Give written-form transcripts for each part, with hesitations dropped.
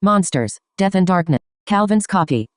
Monsters, Death and Darkness. Calvin's Copy.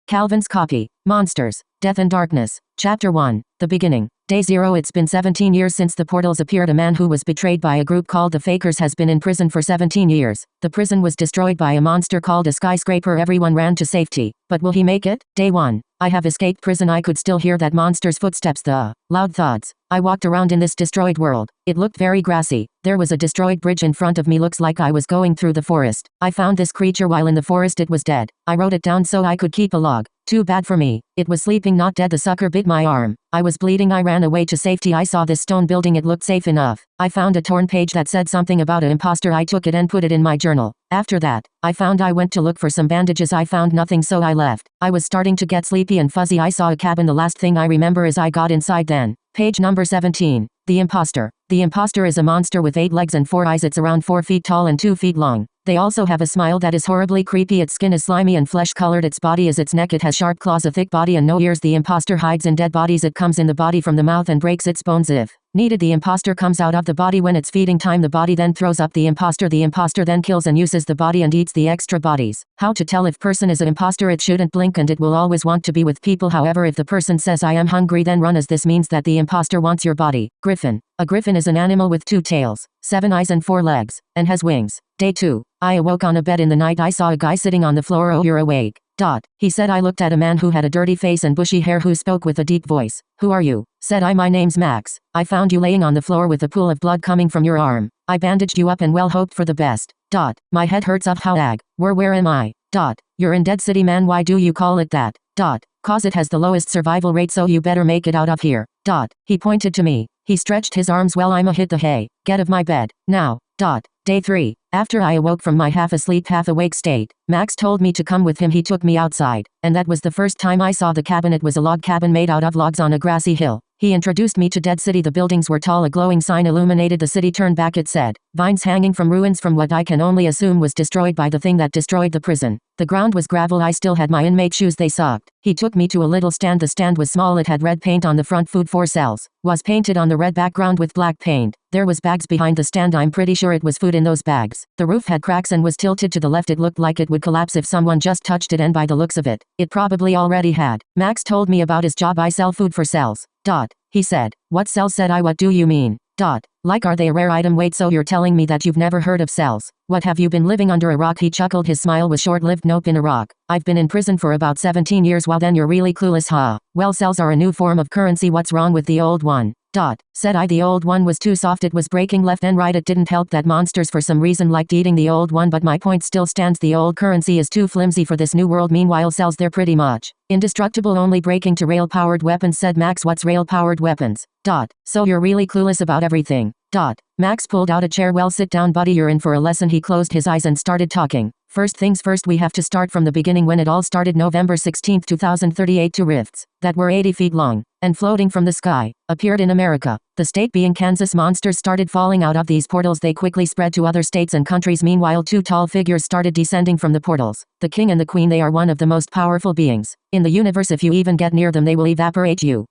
Calvin's Copy. Monsters, Death and Darkness. Chapter 1. The Beginning. Day 0. It's been 17 years since the portals appeared. A man who was betrayed by a group called the Fakers has been in prison for 17 years. The prison was destroyed by a monster called a skyscraper. Everyone ran to safety. But will he make it? Day 1. I have escaped prison. I could still hear that monster's footsteps, the loud thuds. I walked around in this destroyed world. It looked very grassy. There was a destroyed bridge in front of me. Looks like I was going through the forest. I found this creature while in the forest. It was dead. I wrote it down so I could keep a log. Too bad for me. It was sleeping, not dead. The sucker bit my arm. I was bleeding. I ran away to safety. I saw this stone building. It looked safe enough. I found a torn page that said something about an imposter. I took it and put it in my journal. After that, I went to look for some bandages. I found nothing, so I left. I was starting to get sleepy and fuzzy. I saw a cabin. The last thing I remember is I got inside then. Page number 17. The Imposter. The imposter is a monster with 8 legs and 4 eyes. It's around 4 feet tall and 2 feet long. They also have a smile that is horribly creepy. Its skin is slimy and flesh-colored. Its body is its neck. It has sharp claws, a thick body, and no ears. The imposter hides in dead bodies. It comes in the body from the mouth and breaks its bones if needed. The imposter comes out of the body when it's feeding time. The body then throws up the imposter. The imposter then kills and uses the body and eats the extra bodies. How to tell if person is an imposter? It shouldn't blink and it will always want to be with people. However, if the person says I am hungry, then run, as this means that the imposter wants your body. Griffin. A griffin is an animal with 2 tails, 7 eyes and 4 legs, and has wings. Day 2. I awoke on a bed in the night. I saw a guy sitting on the floor. Oh, you're awake. He said. I looked at a man who had a dirty face and bushy hair, who spoke with a deep voice. Who are you? Said I. My name's Max. I found you laying on the floor with a pool of blood coming from your arm. I bandaged you up and well hoped for the best. My head hurts. How ag. Where am I? You're in Dead City, man. Why do you call it that? Cause it has the lowest survival rate, so you better make it out of here. He pointed to me. He stretched his arms. Well, I'ma hit the hay. Get of my bed. Now. Day 3. After I awoke from my half-asleep, half-awake state, Max told me to come with him. He took me outside, and that was the first time I saw the cabin. It was a log cabin made out of logs on a grassy hill. He introduced me to Dead City. The buildings were tall. A glowing sign illuminated the city. Turn back, it said. Vines hanging from ruins from what I can only assume was destroyed by the thing that destroyed the prison. The ground was gravel. I still had my inmate shoes. They sucked. He took me to a little stand. The stand was small. It had red paint on the front. Food for cells was painted on the red background with black paint. There was bags behind the stand. I'm pretty sure it was food in those bags. The roof had cracks and was tilted to the left. It looked like it would collapse if someone just touched it, and by the looks of it, it probably already had. Max told me about his job. I sell food for cells. He said. What cells? Said I. What do you mean? Like, are they a rare item? Wait, so you're telling me that you've never heard of cells? What, have you been living under a rock? He chuckled. His smile was short-lived. Nope, in a rock. I've been in prison for about 17 years. Well, then you're really clueless, huh? Well, cells are a new form of currency. What's wrong with the old one? Said I. The old one was too soft. It was breaking left and right. It didn't help that monsters for some reason liked eating the old one, but my point still stands. The old currency is too flimsy for this new world. Meanwhile, cells, they're pretty much indestructible, only breaking to rail-powered weapons. Said Max. What's rail-powered weapons? So you're really clueless about everything. Max pulled out a chair. Well, sit down, buddy. You're in for a lesson. He closed his eyes and started talking. First things first, we have to start from the beginning, when it all started. November 16, 2038. 2 rifts that were 80 feet long and floating from the sky appeared in America, the state being Kansas. Monsters started falling out of these portals. They quickly spread to other states and countries. Meanwhile, 2 tall figures started descending from the portals. The king and the queen. They are one of the most powerful beings in the universe. If you even get near them, they will evaporate you.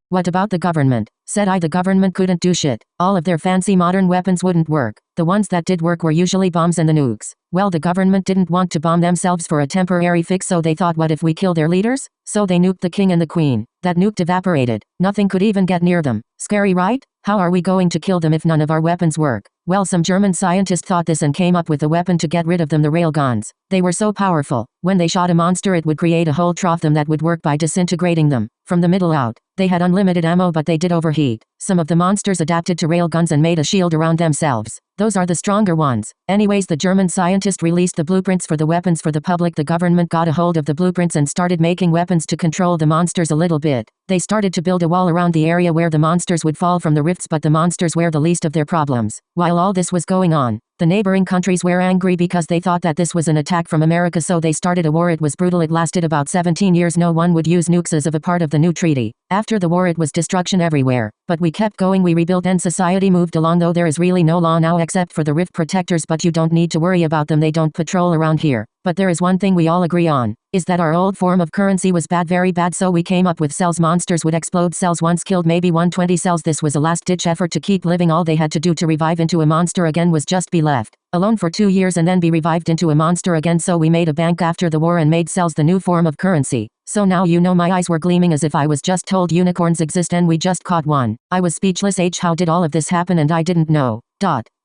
What about the government? Said I. The government couldn't do shit. All of their fancy modern weapons wouldn't work. The ones that did work were usually bombs and the nukes. Well, the government didn't want to bomb themselves for a temporary fix, so they thought, what if we kill their leaders? So they nuked the king and the queen. That nuke evaporated. Nothing could even get near them. Scary, right? How are we going to kill them if none of our weapons work? Well, some German scientist thought this and came up with a weapon to get rid of them: the railguns. They were so powerful, when they shot a monster, it would create a hole through them that would work by disintegrating them from the middle out. They had unlimited ammo, but they did overheat. Some of the monsters adapted to railguns and made a shield around themselves. Those are the stronger ones. Anyways, the German scientist released the blueprints for the weapons for the public. The government got a hold of the blueprints and started making weapons to control the monsters a little bit. They started to build a wall around the area where the monsters would fall from the rifts, but the monsters were the least of their problems. While all this was going on, the neighboring countries were angry because they thought that this was an attack from America, so they started a war. It was brutal. It lasted about 17 years. No one would use nukes as of a part of the new treaty. After the war, it was destruction everywhere. But we kept going. We rebuilt and society moved along, though there is really no law now except for the rift protectors, but you don't need to worry about them. They don't patrol around here. But there is one thing we all agree on. is that our old form of currency was bad, very bad, so we came up with cells. Monsters would explode cells once killed maybe 120 cells. This was a last-ditch effort to keep living. All they had to do to revive into a monster again was just be left alone for 2 years and then be revived into a monster again. So we made a bank after the war and made cells the new form of currency. So now you know, my eyes were gleaming as if I was just told unicorns exist and we just caught one. I was speechless. How did all of this happen and I didn't know?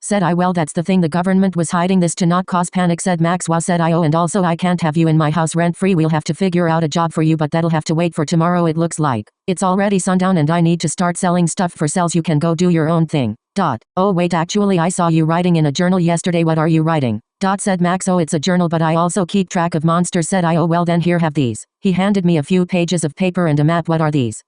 Said I. Well, that's the thing, the government was hiding this to not cause panic, said Max. Wow, said I. Oh, and also I can't have you in my house rent free. We'll have to figure out a job for you, but that'll have to wait for tomorrow. It looks like it's already sundown and I need to start selling stuff for cells. You can go do your own thing. Oh wait, actually I saw you writing in a journal yesterday. What are you writing? Said Max. Oh, it's a journal, but I also keep track of monsters, said I. Oh well, then here, have these. He handed me a few pages of paper and a map. What are these?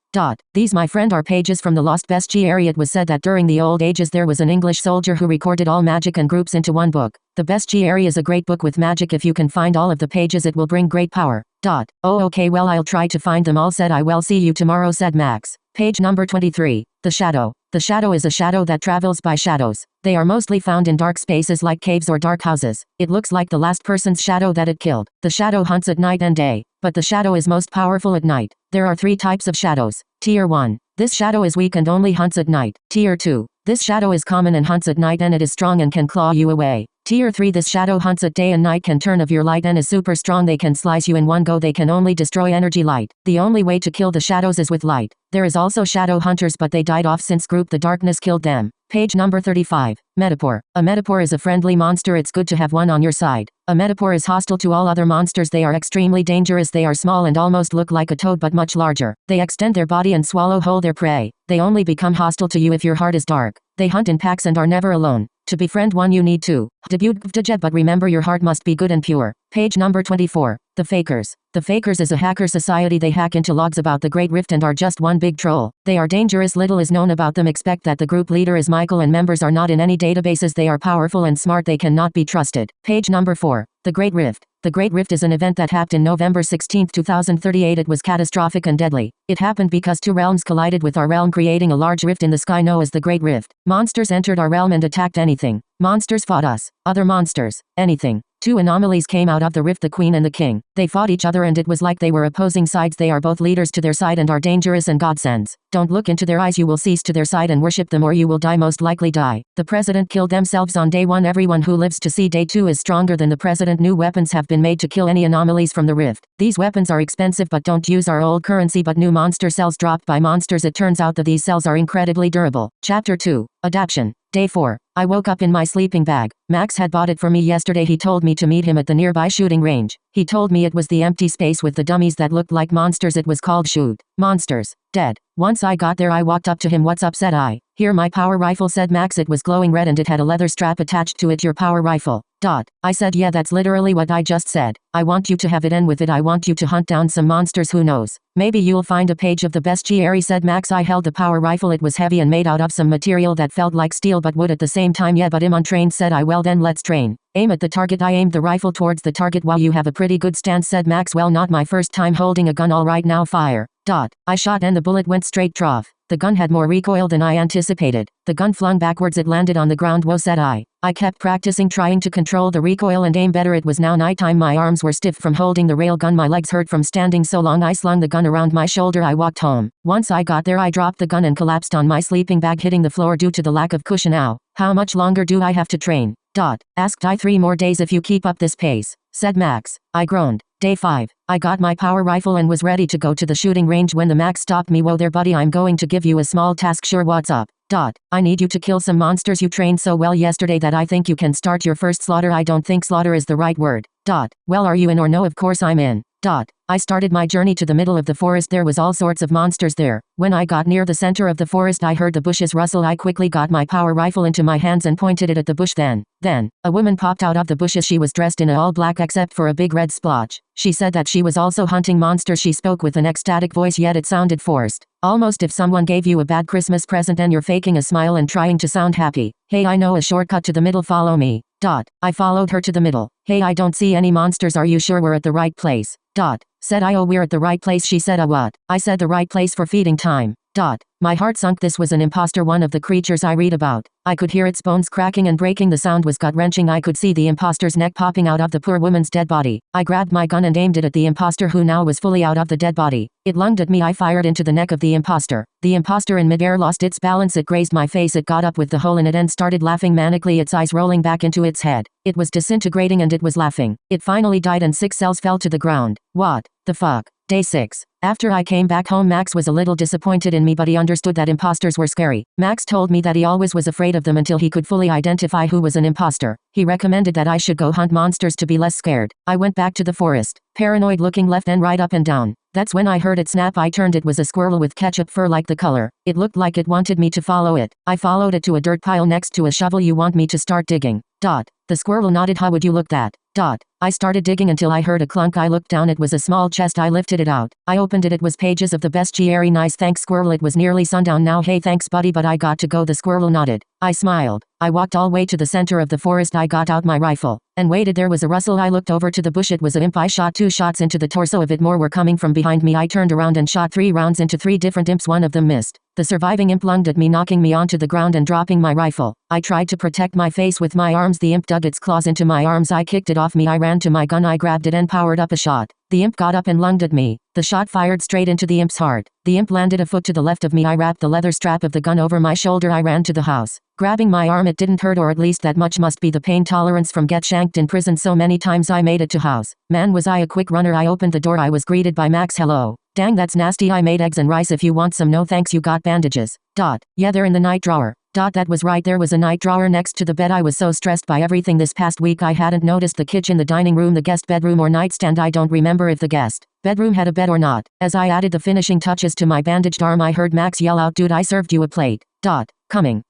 These, my friend, are pages from the lost bestiary. It was said that during the old ages there was an English soldier who recorded all magic and groups into one book. The bestiary is a great book with magic. If you can find all of the pages it will bring great power. Oh okay, well I'll try to find them all, said I. Well, see you tomorrow, said Max. Page number 23. The shadow. The shadow is a shadow that travels by shadows. They are mostly found in dark spaces like caves or dark houses. It looks like the last person's shadow that it killed. The shadow hunts at night and day, but the shadow is most powerful at night. There are 3 types of shadows. Tier 1. This shadow is weak and only hunts at night. Tier 2. This shadow is common and hunts at night and it is strong and can claw you away. Tier 3. This shadow hunts at day and night, can turn of your light and is super strong. They can slice you in one go. They can only destroy energy light. The only way to kill the shadows is with light. There is also shadow hunters, but they died off since group the darkness killed them. Page number 35. Metapore. A metapore is a friendly monster. It's good to have one on your side. A metapore is hostile to all other monsters. They are extremely dangerous. They are small and almost look like a toad but much larger. They extend their body and swallow whole their prey. They only become hostile to you if your heart is dark. They hunt in packs and are never alone. To befriend one you need to debut, but remember your heart must be good and pure. Page number 24. The Fakers. The Fakers is a hacker society. They hack into logs about the Great Rift and are just one big troll. They are dangerous. Little is known about them. Expect that the group leader is Michael and members are not in any databases. They are powerful and smart. They cannot be trusted. Page number 4. The Great Rift. The Great Rift is an event that happened in November 16, 2038. It was catastrophic and deadly. It happened because 2 realms collided with our realm, creating a large rift in the sky known as the Great Rift. Monsters entered our realm and attacked anything. Monsters fought us. Other monsters. Anything. 2 anomalies came out of the rift, the Queen and the King. They fought each other and it was like they were opposing sides. They are both leaders to their side and are dangerous and godsends. Don't look into their eyes. You will cease to their side and worship them or you will die, most likely die. The president killed themselves on day 1. Everyone who lives to see day 2 is stronger than the president. New weapons have been made to kill any anomalies from the rift. These weapons are expensive but don't use our old currency, but new monster cells dropped by monsters. It turns out that these cells are incredibly durable. Chapter 2. Adaption. Day 4. I woke up in my sleeping bag. Max had bought it for me yesterday. He told me to meet him at the nearby shooting range. He told me it was the empty space with the dummies that looked like monsters. It was called Shoot Monsters Dead. Once I got there I walked up to him. What's up, said I. Here, my power rifle, said Max. It was glowing red and it had a leather strap attached to it. Your power rifle? I said, yeah, that's literally what I just said. I want you to have it, and with it I want you to hunt down some monsters. Who knows? Maybe you'll find a page of the bestiary, said Max. I held the power rifle. It was heavy and made out of some material that felt like steel but wood at the same time. Yeah, but I'm untrained, said I. Well then let's train. Aim at the target. I aimed the rifle towards the target. Wow, you have a pretty good stance, said Max. Well, not my first time holding a gun. All right, now fire. I shot and the bullet went straight trough. The gun had more recoil than I anticipated. The gun flung backwards. It landed on the ground. Whoa, said I. I kept practicing, trying to control the recoil and aim better. It was now nighttime. My arms were stiff from holding the rail gun. My legs hurt from standing so long. I slung the gun around my shoulder. I walked home. Once I got there I dropped the gun and collapsed on my sleeping bag, hitting the floor due to the lack of cushion. Ow. How much longer do I have to train? Asked I. 3 more days if you keep up this pace, said Max. I groaned. Day 5. I got my power rifle and was ready to go to the shooting range when the Max stopped me. Whoa there, buddy, I'm going to give you a small task. Sure, what's up? I need you to kill some monsters. You trained so well yesterday that I think you can start your first slaughter. I don't think slaughter is the right word. Well, are you in or no? Of course I'm in. I started my journey to the middle of the forest. There was all sorts of monsters there. When I got near the center of the forest I heard the bushes rustle. I quickly got my power rifle into my hands and pointed it at the bush. Then, a woman popped out of the bushes. She was dressed in all black except for a big red splotch. She said that she was also hunting monsters. She spoke with an ecstatic voice, yet it sounded forced. Almost if someone gave you a bad Christmas present and you're faking a smile and trying to sound happy. Hey, I know a shortcut to the middle. Follow me. I followed her to the middle. Hey, I don't see any monsters. Are you sure we're at the right place? Said I. Oh, we're at the right place. She said, what? I said, the right place for feeding time. My heart sunk. This was an imposter, one of the creatures I read about. I could hear its bones cracking and breaking. The sound was gut-wrenching. I could see the imposter's neck popping out of the poor woman's dead body. I grabbed my gun and aimed it at the imposter, who now was fully out of the dead body. It lunged at me. I fired into the neck of the imposter. The imposter in midair lost its balance. It grazed my face. It got up with the hole in it and started laughing manically, its eyes rolling back into its head. It was disintegrating and it was laughing. It finally died and 6 cells fell to the ground. What the fuck? Day 6. After I came back home, Max was a little disappointed in me, but he understood that imposters were scary. Max told me that he always was afraid of them until he could fully identify who was an imposter. He recommended that I should go hunt monsters to be less scared. I went back to the forest, paranoid, looking left and right, up and down. That's when I heard it snap. I turned. It was a squirrel with ketchup fur like the color. It looked like it wanted me to follow it. I followed it to a dirt pile next to a shovel. You want me to start digging? The squirrel nodded. How would you look that? I started digging until I heard a clunk. I looked down. It was a small chest. I lifted it out. I opened it. It was pages of the best GRE. Nice, thanks, squirrel. It was nearly sundown now. Hey, thanks, buddy, but I got to go. The squirrel nodded. I smiled. I walked all the way to the center of the forest. I got out my rifle and waited. There was a rustle. I looked over to the bush. It was an imp. I shot 2 shots into the torso of it. More were coming from behind me. I turned around and shot 3 rounds into 3 different imps. One of them missed. The surviving imp lunged at me, knocking me onto the ground and dropping my rifle. I tried to protect my face with my arms. The imp dug its claws into my arms. I kicked it off me. I ran to my gun. I grabbed it and powered up a shot. The imp got up and lunged at me. The shot fired straight into the imp's heart. The imp landed a foot to the left of me. I wrapped the leather strap of the gun over my shoulder. I ran to the house, grabbing my arm. It didn't hurt, or at least that much must be the pain tolerance from get shanked in prison so many times. I made it to house. Man, was I a quick runner. I opened the door. I was greeted by Max. Hello. Dang, that's nasty. I made eggs and rice if you want some. No thanks. You got bandages? Yeah, they're in the night drawer. That was right. There was a night drawer next to the bed. I was so stressed by everything this past week I hadn't noticed the kitchen, the dining room, the guest bedroom, or nightstand. I don't remember if the guest bedroom had a bed or not. As I added the finishing touches to my bandaged arm, I heard Max yell out, "Dude, I served you a plate." Coming.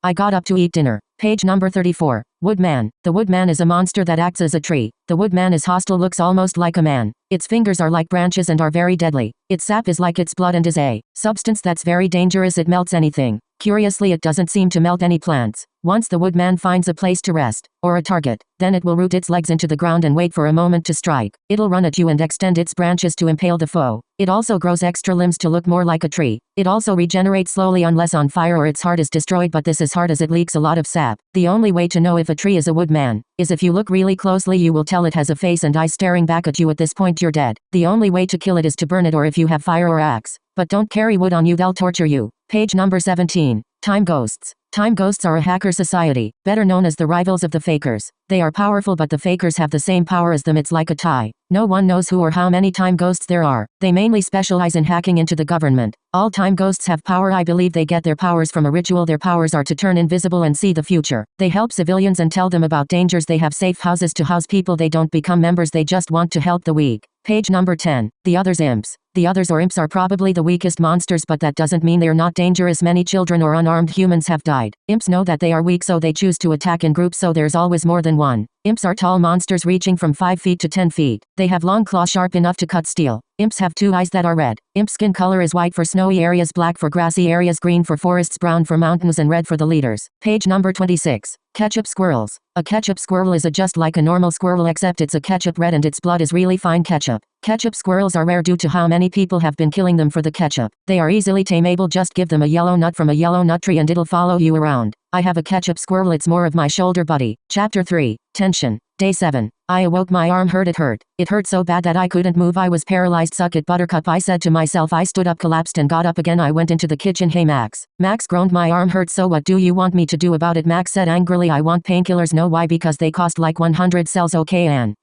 I got up to eat dinner. Page number 34. Woodman. The woodman is a monster that acts as a tree. The woodman is hostile, looks almost like a man. Its fingers are like branches and are very deadly. Its sap is like its blood and is a substance that's very dangerous. It melts anything. Curiously, it doesn't seem to melt any plants. Once the woodman finds a place to rest, or a target, then it will root its legs into the ground and wait for a moment to strike. It'll run at you and extend its branches to impale the foe. It also grows extra limbs to look more like a tree. It also regenerates slowly unless on fire or its heart is destroyed, but this is hard as it leaks a lot of sap. The only way to know if a tree is a woodman is if you look really closely. You will tell it has a face and eyes staring back at you. At this point you're dead. The only way to kill it is to burn it, or if you have fire or axe. But don't carry wood on you, they'll torture you. Page number 17. Time ghosts. Time ghosts are a hacker society, better known as the rivals of the fakers. They are powerful, but the fakers have the same power as them. It's like a tie. No one knows who or how many time ghosts there are. They mainly specialize in hacking into the government. All time ghosts have power. I believe they get their powers from a ritual. Their powers are to turn invisible and see the future. They help civilians and tell them about dangers. They have safe houses to house people. They don't become members. They just want to help the weak. Page number 10. The others, imps. The others or imps are probably the weakest monsters, but that doesn't mean they are not dangerous. Many children or unarmed humans have died. Imps know that they are weak, so they choose to attack in groups, so there's always more than one. Imps are tall monsters reaching from 5 feet to 10 feet. They have long claws sharp enough to cut steel. Imps have 2 eyes that are red. Imp skin color is white for snowy areas, black for grassy areas, green for forests, brown for mountains, and red for the leaders. Page number 26. Ketchup squirrels. A ketchup squirrel is just like a normal squirrel, except it's a ketchup red and its blood is really fine ketchup. Ketchup squirrels are rare due to how many people have been killing them for the ketchup. They are easily tameable. Just give them a yellow nut from a yellow nut tree and it'll follow you around. I have a ketchup squirrel. It's more of my shoulder buddy. Chapter 3. Tension. Day 7. I awoke. My arm hurt. It hurt. It hurt so bad that I couldn't move. I was paralyzed. Suck it, Buttercup, I said to myself. I stood up, collapsed, and got up again. I went into the kitchen. Hey, Max. Max groaned. My arm hurt. So what do you want me to do about it? Max said angrily. I want painkillers. No, why? Because they cost like 100 cells. Okay, Anne.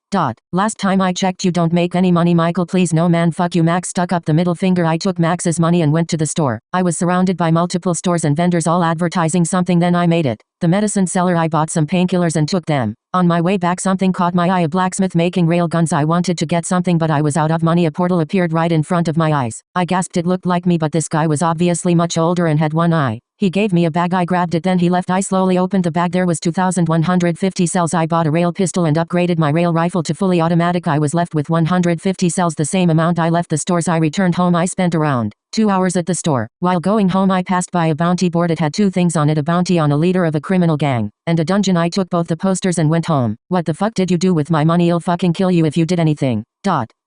Last time I checked, you don't make any money. Michael, please. No, man, fuck you. Max stuck up the middle finger. I took Max's money and went to the store. I was surrounded by multiple stores and vendors all advertising something. Then I made it. The medicine seller. I bought some painkillers and took them. On my way back, something caught my eye. A blacksmith making rail guns. I wanted to get something, but I was out of money. A portal appeared right in front of my eyes. I gasped. It looked like me, but this guy was obviously much older and had one eye. He gave me a bag. I grabbed it, then he left. I slowly opened the bag. There was 2,150 cells. I bought a rail pistol and upgraded my rail rifle to fully automatic. I was left with 150 cells, the same amount I left the stores. I returned home. I spent around 2 hours at the store. While going home, I passed by a bounty board. It had 2 things on it: a bounty on a leader of a criminal gang, and a dungeon. I took both the posters and went home. What the fuck did you do with my money? I'll fucking kill you if you did anything.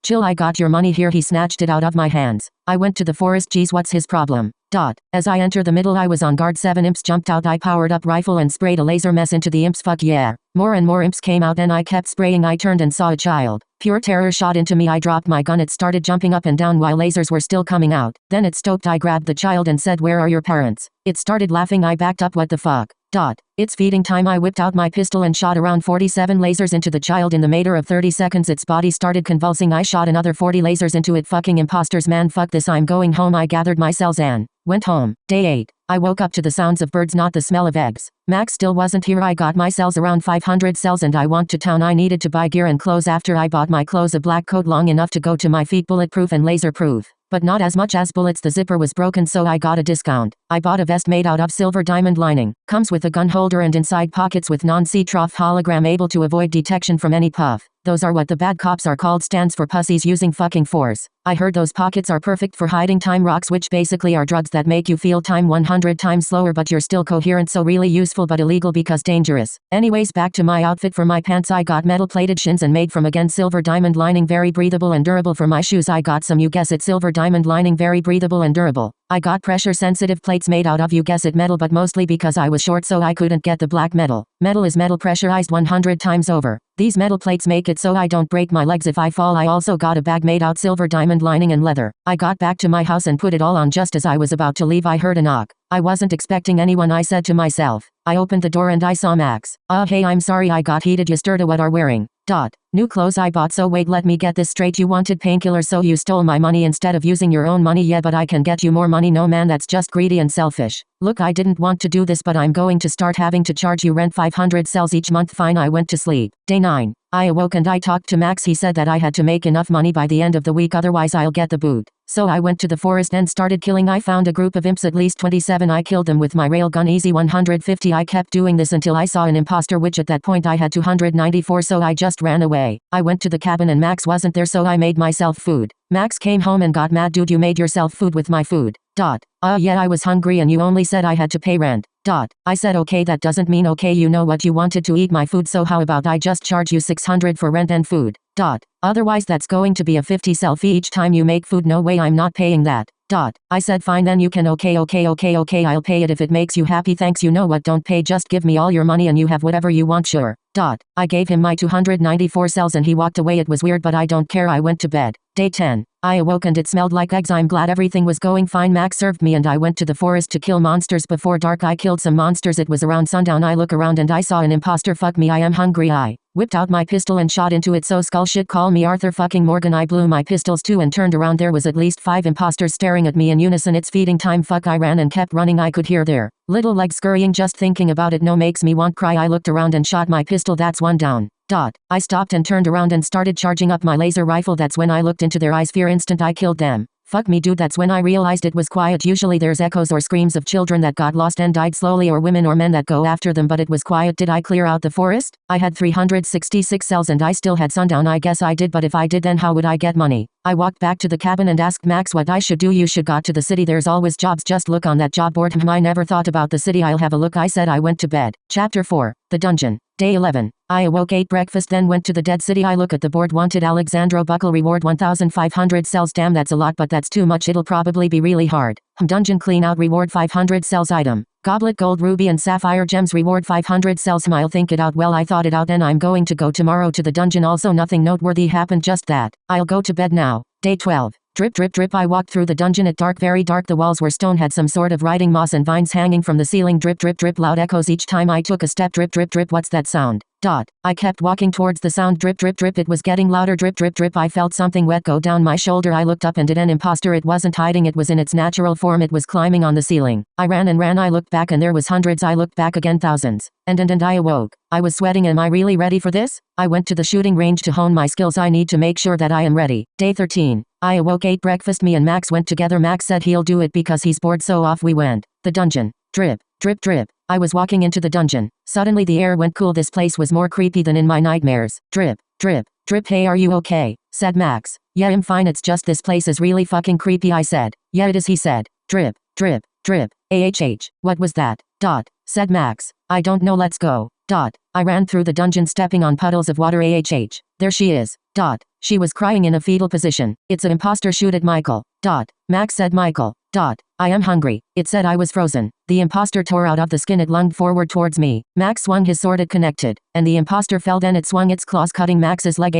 Chill, I got your money here. He snatched it out of my hands. I went to the forest. Geez, what's his problem? Dot. As I enter the middle I was on guard. 7 imps jumped out. I powered up rifle and sprayed a laser mess into the imps. Fuck yeah. More and more imps came out and I kept spraying. I turned and saw a child. Pure terror shot into me. I dropped my gun. It started jumping up and down while lasers were still coming out. Then it stopped. I grabbed the child and said, "Where are your parents?" It started laughing. I backed up. What the fuck? Dot. It's feeding time. I whipped out my pistol and shot around 47 lasers into the child. In the matter of 30 seconds its body started convulsing. I shot another 40 lasers into it. Fucking imposters, man, fuck this. I'm going home. I gathered my cells and went home. Day 8. I woke up to the sounds of birds, not the smell of eggs. Max still wasn't here. I got my cells, around 500 cells, and I went to town. I needed to buy gear and clothes. After I bought my clothes, a black coat long enough to go to my feet, bulletproof and laser proof, but not as much as bullets. The zipper was broken, so I got a discount. I bought a vest made out of silver diamond lining. Comes with a gun holder and inside pockets with non-see-trough hologram, able to avoid detection from any puff. Those are what the bad cops are called. Stands for pussies using fucking force. I heard those pockets are perfect for hiding time rocks, which basically are drugs that make you feel time 100 times slower but you're still coherent, so really useful but illegal because dangerous. Anyways, back to my outfit. For my pants I got metal plated shins and made from again silver diamond lining, very breathable and durable. For my shoes I got some, you guess it, silver diamond lining, very breathable and durable. I got pressure sensitive plates made out of, you guess it, metal, but mostly because I was short so I couldn't get the black metal. Metal is metal pressurized 100 times over. These metal plates make it so I don't break my legs if I fall. I also got a bag made out silver diamond lining and leather. I got back to my house and put it all on. Just as I was about to leave I heard a knock. I wasn't expecting anyone. I said to myself. I opened the door and I saw Max. Hey, I'm sorry I got heated. You stirred what are wearing? Dot. New clothes I bought. So wait, let me get this straight. You wanted painkillers, so you stole my money instead of using your own money. Yeah, but I can get you more money. No man, that's just greedy and selfish. Look, I didn't want to do this, but I'm going to start having to charge you rent 500 cells each month. Fine. I went to sleep. Day 9. I awoke and I talked to Max. He said that I had to make enough money by the end of the week, otherwise I'll get the boot. So I went to the forest and started killing. I found a group of imps, at least 27. I killed them with my railgun, easy 150. I kept doing this until I saw an imposter, which at that point I had 294, so I just ran away. I went to the cabin and Max wasn't there, so I made myself food. Max came home and got mad. Dude, you made yourself food with my food. Dot. Yeah, I was hungry and you only said I had to pay rent. Dot. I said okay, that doesn't mean okay. You know what, you wanted to eat my food, so how about I just charge you 600 for rent and food. Dot. Otherwise that's going to be a 50 cell fee each time you make food. No way, I'm not paying that. Dot. I said fine, then you can. Okay, I'll pay it if it makes you happy. Thanks. You know what, don't pay, just give me all your money and you have whatever you want. Sure. Dot. I gave him my 294 cells and he walked away. It was weird, but I don't care. I went to bed. Day 10. I awoke and it smelled like eggs. I'm glad everything was going fine. Max served me and I went to the forest to kill monsters before dark. I killed some monsters. It was around sundown. I look around and I saw an imposter. Fuck me, I am hungry. I whipped out my pistol and shot into it. So skull shit, call me Arthur fucking Morgan. I blew my pistols too and turned around. There was at least 5 imposters staring at me in unison. It's feeding time. Fuck, I ran and kept running. I could hear their little legs scurrying. Just thinking about it no makes me want cry. I looked around and shot my pistol. That's one down. Dot. I stopped and turned around and started charging up my laser rifle. That's when I looked into their eyes. Fear instant. I killed them. Fuck me, dude. That's when I realized it was quiet. Usually there's echoes or screams of children that got lost and died slowly, or women or men that go after them, but it was quiet. Did I clear out the forest? I had 366 cells and I still had sundown. I guess I did, but if I did, then how would I get money? I walked back to the cabin and asked Max what I should do. You should go to the city. There's always jobs. Just look on that job board. I never thought about the city. I'll have a look. I said. I went to bed. Chapter 4. The Dungeon. Day 11. I awoke, ate breakfast, then went to the dead city. I look at the board. Wanted Alexandro Buckle, reward 1500 cells. Damn, that's a lot, but that's too much. It'll probably be really hard. Dungeon clean out, reward 500 cells. Item. Goblet, gold, ruby and sapphire gems, reward 500 cells. I'll think it out. Well, I thought it out and I'm going to go tomorrow to the dungeon. Also nothing noteworthy happened, just that. I'll go to bed now. Day 12. Drip, drip, drip. I walked through the dungeon at dark, very dark. The walls were stone, had some sort of writing, moss and vines hanging from the ceiling. Drip, drip, drip. Loud echoes each time I took a step. Drip, drip, drip. What's that sound? Dot. I kept walking towards the sound. Drip, drip, drip. It was getting louder. Drip, drip, drip. I felt something wet go down my shoulder. I looked up and it an imposter. It wasn't hiding. It was in its natural form. It was climbing on the ceiling. I ran and ran. I looked back and there was hundreds. I looked back again, thousands. And I awoke. I was sweating. Am I really ready for this? I went to the shooting range to hone my skills. I need to make sure that I am ready. Day 13. I awoke, ate breakfast. Me and Max went together. Max said he'll do it because he's bored, so off we went. The dungeon. Drip, drip, drip. I was walking into the dungeon. Suddenly the air went cool. This place was more creepy than in my nightmares. Drip, drip, drip. Hey, are you okay? Said Max. Yeah, I'm fine. It's just this place is really fucking creepy. I said. Yeah, it is, he said. Drip, drip, drip. AHH. What was that? Dot. Said Max. I don't know, let's go. Dot. I ran through the dungeon stepping on puddles of water. AHH. There she is. Dot. She was crying in a fetal position. It's an imposter. Shoot at Michael. Dot. Max said Michael. I am hungry. It said I was frozen. The imposter tore out of the skin. It lunged forward towards me. Max swung his sword. It connected. And the imposter fell. Then it swung its claws, cutting Max's leg.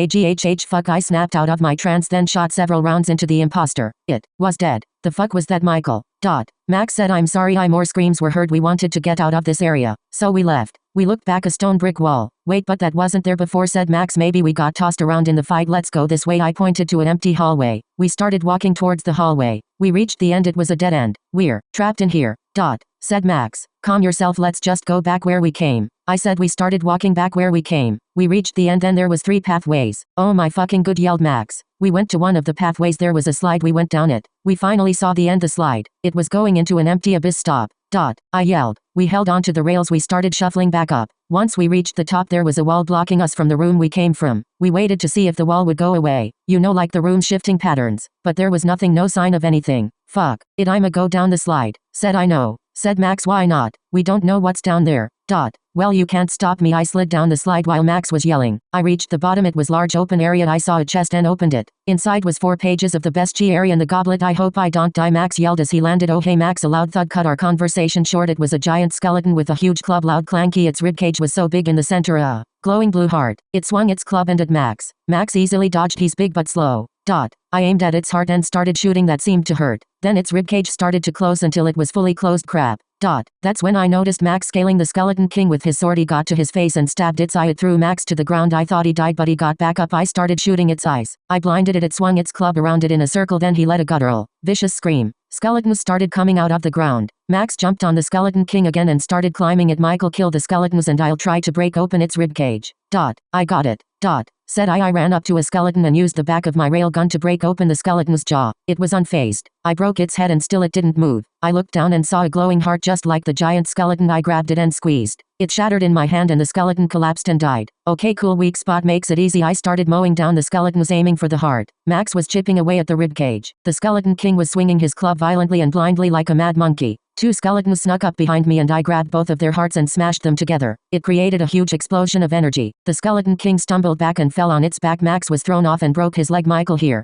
Fuck. I snapped out of my trance, then shot several rounds into the imposter. It was dead. The fuck was that, Michael? Max said, I'm sorry. More screams were heard. We wanted to get out of this area, so we left. We looked back, a stone brick wall. Wait, but that wasn't there before, said Max. Maybe we got tossed around in the fight. Let's go this way. I pointed to an empty hallway. We started walking towards the hallway. We reached the end. It was a dead end. We're trapped in here. Said Max. Calm yourself. Let's just go back where we came. I said. We started walking back where we came. We reached the end. Then there was 3 pathways. Oh my fucking good, yelled Max. We went to one of the pathways. There was a slide. We went down it. We finally saw the end. The slide. It was going into an empty abyss. Stop. I yelled. We held onto the rails. We started shuffling back up. Once we reached the top, there was a wall blocking us from the room we came from. We waited to see if the wall would go away. You know, like the room shifting patterns. But there was nothing, no sign of anything. Fuck it, I'ma go down the slide. Said. I know. Said Max. Why not? We don't know what's down there. Well, you can't stop me. I slid down the slide while Max was yelling. I reached the bottom. It was large open area. I saw a chest and opened it. Inside was 4 pages of the best G area and the goblet. I hope I don't die, Max yelled as he landed. Oh hey Max, a loud thud cut our conversation short. It was a giant skeleton with a huge club, loud clanky. Its ribcage was so big, in the center a glowing blue heart. It swung its club and at Max. Max easily dodged. He's big but slow. I aimed at its heart and started shooting. That seemed to hurt. Then its ribcage started to close until it was fully closed. Crap. That's when I noticed Max scaling the Skeleton King with his sword. He got to his face and stabbed its eye. It threw Max to the ground. I thought he died, but he got back up. I started shooting its eyes. I blinded it. It swung its club around it in a circle. Then he let a guttural, vicious scream. Skeletons started coming out of the ground. Max jumped on the Skeleton King again and started climbing it. Michael, kill the skeletons and I'll try to break open its ribcage. I got it. Said I ran up to a skeleton and used the back of my railgun to break open the skeleton's jaw. It was unfazed. I broke its head and still it didn't move. I looked down and saw a glowing heart just like the giant skeleton. I grabbed it and squeezed. It shattered in my hand and the skeleton collapsed and died. Okay, cool, weak spot makes it easy. I started mowing down the skeletons, aiming for the heart. Max was chipping away at the ribcage. The Skeleton King was swinging his club violently and blindly like a mad monkey. 2 skeletons snuck up behind me and I grabbed both of their hearts and smashed them together. It created a huge explosion of energy. The Skeleton King stumbled back and fell on its back. Max was thrown off and broke his leg. Michael, here.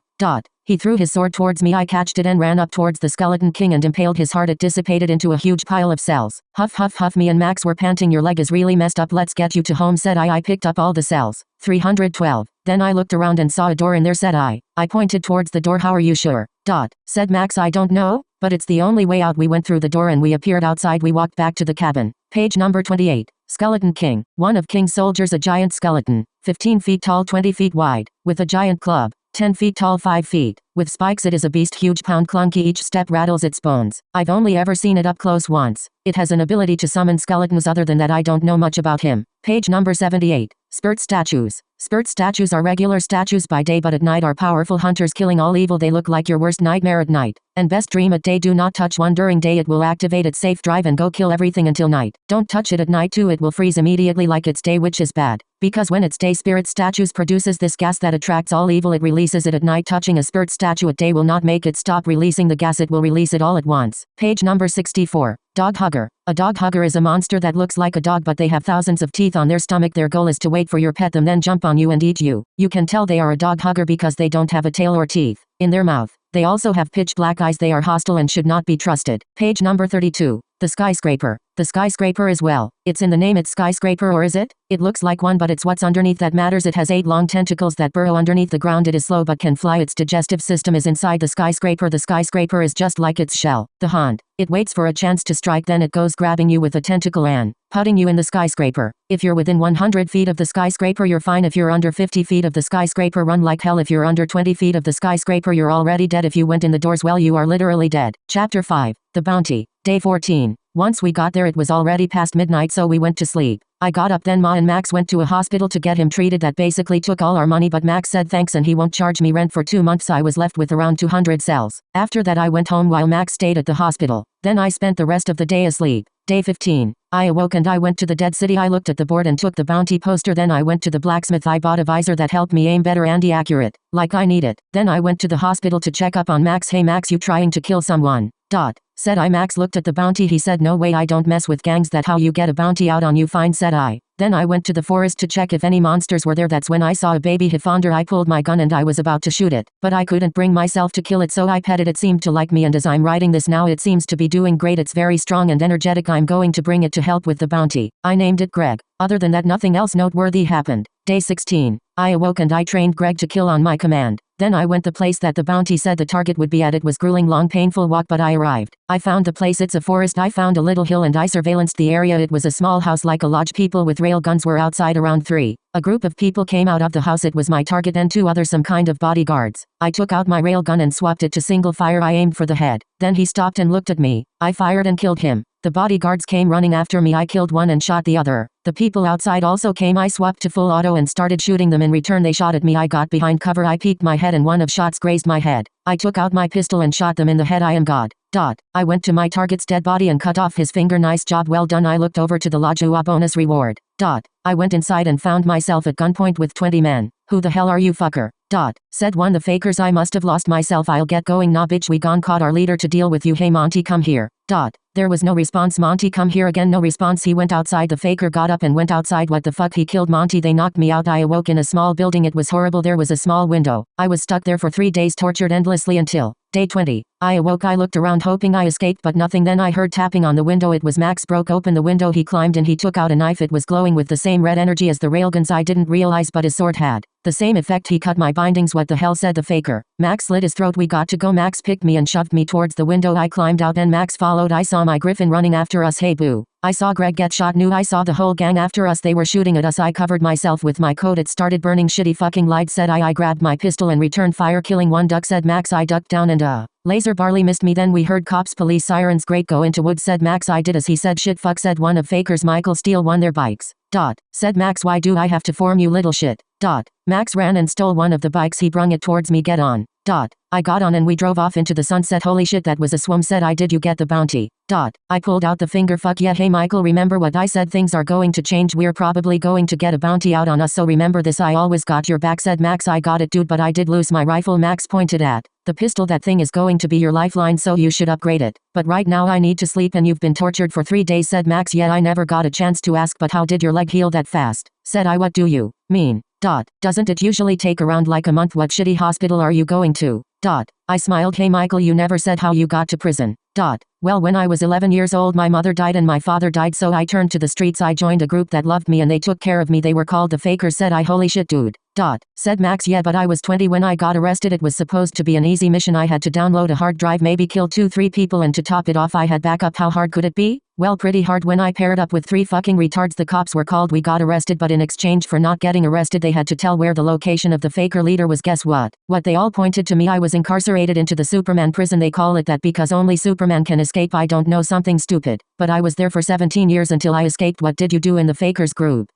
He threw his sword towards me. I catched it and ran up towards the Skeleton King and impaled his heart. It dissipated into a huge pile of cells. Huff huff huff. Me and Max were panting. Your leg is really messed up. Let's get you to home, said I. I picked up all the cells. 312. Then I looked around and saw a door in there, said I. I pointed towards the door. How are you sure? Said Max. I don't know, but it's the only way out. We went through the door and we appeared outside. We walked back to the cabin. Page number 28. Skeleton King. One of King's soldiers, a giant skeleton. 15 feet tall, 20 feet wide. With a giant club. 10 feet tall, 5 feet. With spikes. It is a beast, huge, pound clunky. Each step rattles its bones. I've only ever seen it up close once. It has an ability to summon skeletons. Other than that, I don't know much about him. Page number 78. Spirit statues. Spirit statues are regular statues by day, but at night are powerful hunters, killing all evil. They look like your worst nightmare at night. And best dream at day. Do not touch one during day. It will activate its safe drive and go kill everything until night. Don't touch it at night too. It will freeze immediately like its day, which is bad. Because when it's day, spirit statues produces this gas that attracts all evil. It releases it at night. Touching a spirit statue at day will not make it stop releasing the gas. It will release it all at once. Page number 64. Dog hugger. A dog hugger is a monster that looks like a dog, but they have thousands of teeth on their stomach. Their goal is to wait for your pet, them then jump on you and eat you. You can tell they are a dog hugger because they don't have a tail or teeth in their mouth. They also have pitch black eyes. They are hostile and should not be trusted. Page number 32. The skyscraper. The skyscraper is, well, it's in the name. It's skyscraper, or is it? It looks like one, but it's what's underneath that matters. It has 8 long tentacles that burrow underneath the ground. It is slow but can fly. Its digestive system is inside the skyscraper. The skyscraper is just like its shell, the Hound. It waits for a chance to strike, then it goes grabbing you with a tentacle and putting you in the skyscraper. If you're within 100 feet of the skyscraper, you're fine. If you're under 50 feet of the skyscraper, run like hell. If you're under 20 feet of the skyscraper, you're already dead. If you went in the doors, well, you are literally dead. Chapter 5. The Bounty. Day 14. Once we got there, it was already past midnight, so we went to sleep. I got up then. Ma and Max went to a hospital to get him treated. That basically took all our money, but Max said thanks and he won't charge me rent for 2 months. I was left with around 200 cells. After that I went home while Max stayed at the hospital. Then I spent the rest of the day asleep. Day 15. I awoke and I went to the Dead City. I looked at the board and took the bounty poster. Then I went to the blacksmith. I bought a visor that helped me aim better and accurate. Like I need it. Then I went to the hospital to check up on Max. Hey Max, you trying to kill someone? Said I. Max looked at the bounty. He said, no way, I don't mess with gangs. That how you get a bounty out on you? Fine, said I. Then I went to the forest to check if any monsters were there. That's when I saw a baby Hifonder. I pulled my gun and I was about to shoot it, but I couldn't bring myself to kill it, so I petted it. Seemed to like me, and as I'm writing this now it seems to be doing great. It's very strong and energetic. I'm going to bring it to help with the bounty. I named it Greg. Other than that, nothing else noteworthy happened. Day 16. I awoke and I trained Greg to kill on my command. Then I went the place that the bounty said the target would be at. It was grueling, long, painful walk, but I arrived. I found the place. It's a forest. I found a little hill and I surveillanced the area. It was a small house like a lodge. People with rail guns were outside around 3. A group of people came out of the house. It was my target and 2 others, some kind of bodyguards. I took out my railgun and swapped it to single fire. I aimed for the head. Then he stopped and looked at me. I fired and killed him. The bodyguards came running after me. I killed one and shot the other. The people outside also came. I swapped to full auto and started shooting them. In return they shot at me. I got behind cover. I peeked my head and one of shots grazed my head. I took out my pistol and shot them in the head. I am God. I went to my target's dead body and cut off his finger. Nice job, well done. I looked over to the lodge. A bonus reward. I went inside and found myself at gunpoint with 20 men. Who the hell are you, fucker? Said one. The fakers. I must have lost myself. I'll get going. Nah bitch, we gone caught our leader to deal with you. Hey Monty, come here. There was no response. Monty, come here again. No response. He went outside. The faker got up and went outside. What the fuck? He killed Monty. They knocked me out. I awoke in a small building. It was horrible. There was a small window. I was stuck there for 3 days, tortured endlessly until day 20. I awoke. I looked around hoping I escaped, but nothing. Then I heard tapping on the window. It was Max. Broke open the window. He climbed and he took out a knife. It was glowing with the same red energy as the railguns. I didn't realize, but his sword had the same effect. He cut my bindings. What the hell, said the faker. Max slit his throat. We got to go. Max picked me and shoved me towards the window. I climbed out and Max followed. I saw my griffin running after us. Hey boo. I saw Greg get shot. Knew I saw the whole gang after us. They were shooting at us. I covered myself with my coat. It started burning. Shitty fucking lied, said I. I grabbed my pistol and returned fire, killing one duck, said Max. I ducked down and laser barley missed me. Then we heard cops, police sirens. Great, go into woods, said Max. I did as he said. Shit fuck, said one of fakers. Michael Steele won their bikes. Said Max. Why do I have to form, you little shit? Max ran and stole one of the bikes. He brung it towards me. Get on. I got on and we drove off into the sunset. Holy shit, that was a swim, said I. Did you get the bounty? I pulled out the finger. Fuck yeah. Hey Michael, remember what I said? Things are going to change. We're probably going to get a bounty out on us, so remember this. I always got your back, said Max. I got it, dude, but I did lose my rifle. Max pointed at the pistol. That thing is going to be your lifeline, so you should upgrade it. But right now I need to sleep and you've been tortured for 3 days, said Max. Yeah, I never got a chance to ask, but how did your leg heal that fast? Said I. What do you mean? Doesn't it usually take around like a month? What shitty hospital are you going to? I smiled. Hey Michael, you never said how you got to prison. Well, when I was 11 years old my mother died and my father died, so I turned to the streets. I joined a group that loved me and they took care of me. They were called the Fakers, said I. Holy shit, dude. Said Max. Yeah, but I was 20 when I got arrested. It was supposed to be an easy mission. I had to download a hard drive, maybe kill 2-3 people, and to top it off I had backup. How hard could it be? Well, pretty hard. When I paired up with 3 fucking retards, the cops were called. We got arrested, but in exchange for not getting arrested they had to tell where the location of the faker leader was. Guess what? They all pointed to me. I was incarcerated into the Superman prison. They call it that because only Superman can escape. I don't know, something stupid. But I was there for 17 years until I escaped. What did you do in the fakers group?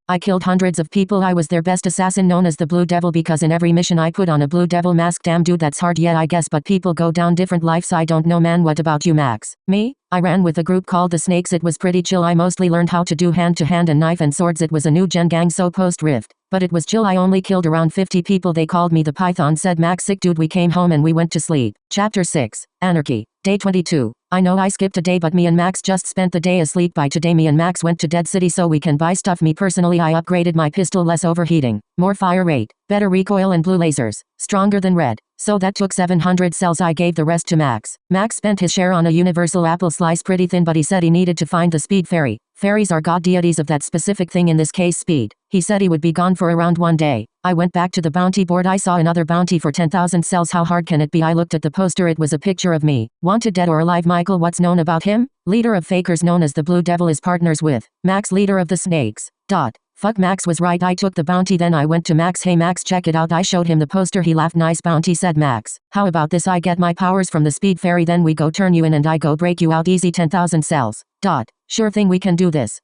I killed hundreds of people. I was their best assassin, known as the Blue Devil, because in every mission I put on a Blue Devil mask. Damn dude, that's hard. Yeah, I guess, but people go down different lives. I don't know, man. What about you, Max? Me? I ran with a group called the Snakes. It was pretty chill. I mostly learned how to do hand-to-hand and knife and swords. It was a new gen gang, so post-rift. But it was chill. I only killed around 50 people. They called me the Python, said Max. Sick dude. We came home and we went to sleep. Chapter 6. Anarchy. Day 22. I know I skipped a day, but me and Max just spent the day asleep. By today me and Max went to Dead City so we can buy stuff. Me personally, I upgraded my pistol. Less overheating, more fire rate, better recoil and blue lasers, stronger than red. So that took 700 cells. I gave the rest to Max. Max spent his share on a universal apple slice, pretty thin, but he said he needed to find the speed fairy. Fairies are god deities of that specific thing, in this case speed. He said he would be gone for around 1 day. I went back to the bounty board. I saw another bounty for 10,000 cells. How hard can it be? I looked at the poster. It was a picture of me. Wanted dead or alive. Michael, what's known about him? Leader of fakers known as the Blue Devil, is partners with Max, leader of the Snakes. Fuck, Max was right. I took the bounty. Then I went to Max. Hey Max, check it out. I showed him the poster. He laughed. Nice bounty, said Max. How about this? I get my powers from the speed fairy, then we go turn you in and I go break you out. Easy, 10,000 cells. Sure thing, we can do this.